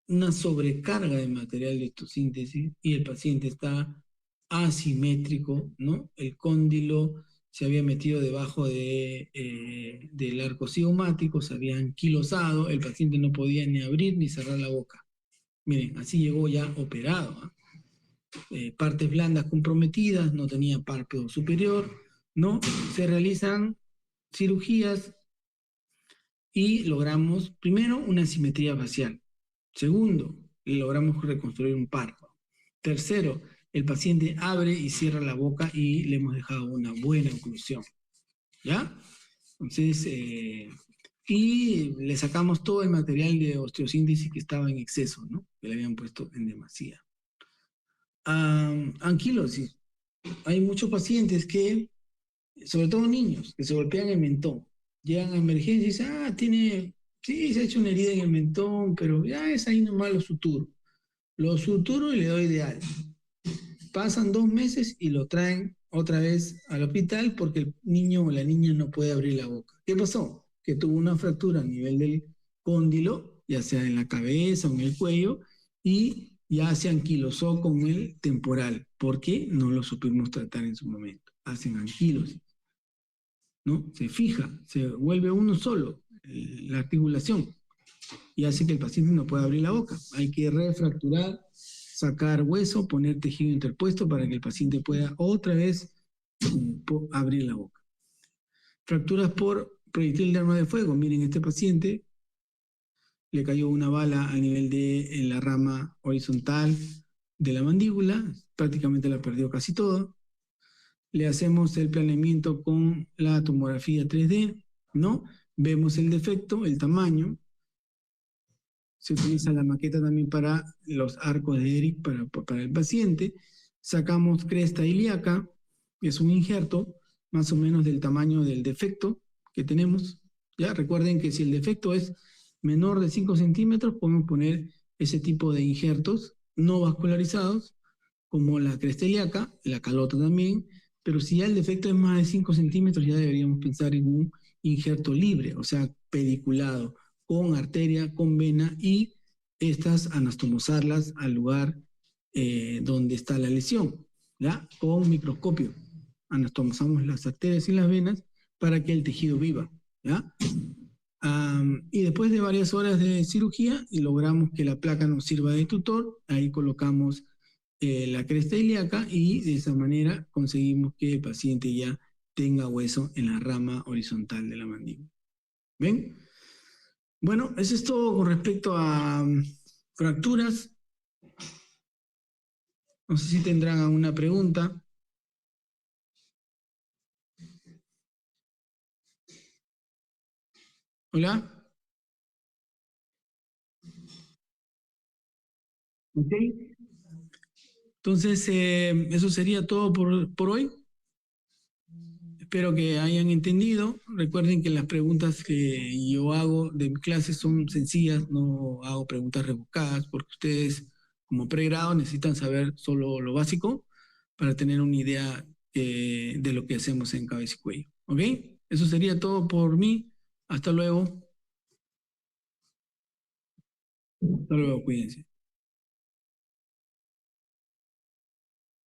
una sobrecarga de material de histosíntesis y el paciente está asimétrico, ¿no? El cóndilo se había metido debajo del arco cigomático, se había anquilosado, el paciente no podía ni abrir ni cerrar la boca. Miren, así llegó ya operado, ¿eh? Partes blandas comprometidas, no tenía párpado superior, ¿no? Se realizan cirugías y logramos, primero, una simetría facial. Segundo, logramos reconstruir un párpado. Tercero, el paciente abre y cierra la boca y le hemos dejado una buena oclusión. ¿Ya? Entonces, y le sacamos todo el material de osteosíntesis que estaba en exceso, ¿no? Que le habían puesto en demasía. Anquilosis. Hay muchos pacientes que, sobre todo niños, que se golpean el mentón. Llegan a emergencia y dicen, sí, se ha hecho una herida en el mentón, pero ya es ahí nomás lo suturo. Lo suturo y le doy de alta. Pasan 2 meses y lo traen otra vez al hospital porque el niño o la niña no puede abrir la boca. ¿Qué pasó? Que tuvo una fractura a nivel del cóndilo, ya sea en la cabeza o en el cuello, y ya se anquilosó con el temporal, porque no lo supimos tratar en su momento. Hacen anquilosis, ¿no? Se fija, se vuelve uno solo, la articulación, y hace que el paciente no pueda abrir la boca. Hay que refracturar, sacar hueso, poner tejido interpuesto para que el paciente pueda otra vez abrir la boca. Fracturas por proyectil de arma de fuego. Miren, este paciente le cayó una bala a nivel de la rama horizontal de la mandíbula, prácticamente la perdió casi toda. Le hacemos el planeamiento con la tomografía 3D, ¿no? Vemos el defecto, el tamaño. Se utiliza la maqueta también para los arcos de Eric para el paciente. Sacamos cresta ilíaca, que es un injerto más o menos del tamaño del defecto que tenemos. Ya recuerden que si el defecto es menor de 5 centímetros, podemos poner ese tipo de injertos no vascularizados, como la cresta ilíaca, la calota también, pero si ya el defecto es más de 5 centímetros, ya deberíamos pensar en un injerto libre, o sea, pediculado, con arteria, con vena y estas anastomosarlas al lugar donde está la lesión, ¿ya? Con microscopio. Anastomosamos las arterias y las venas para que el tejido viva, ¿ya? Y después de varias horas de cirugía y logramos que la placa nos sirva de tutor, ahí colocamos la cresta ilíaca y de esa manera conseguimos que el paciente ya tenga hueso en la rama horizontal de la mandíbula. ¿Ven? Bueno, eso es todo con respecto a fracturas. No sé si tendrán alguna pregunta. Hola. Ok. Entonces, eso sería todo por hoy. Espero que hayan entendido. Recuerden que las preguntas que yo hago de mis clases son sencillas, no hago preguntas rebuscadas, porque ustedes como pregrado necesitan saber solo lo básico para tener una idea de lo que hacemos en cabeza y cuello. ¿Ok? Eso sería todo por mí. Hasta luego. Hasta luego, cuídense.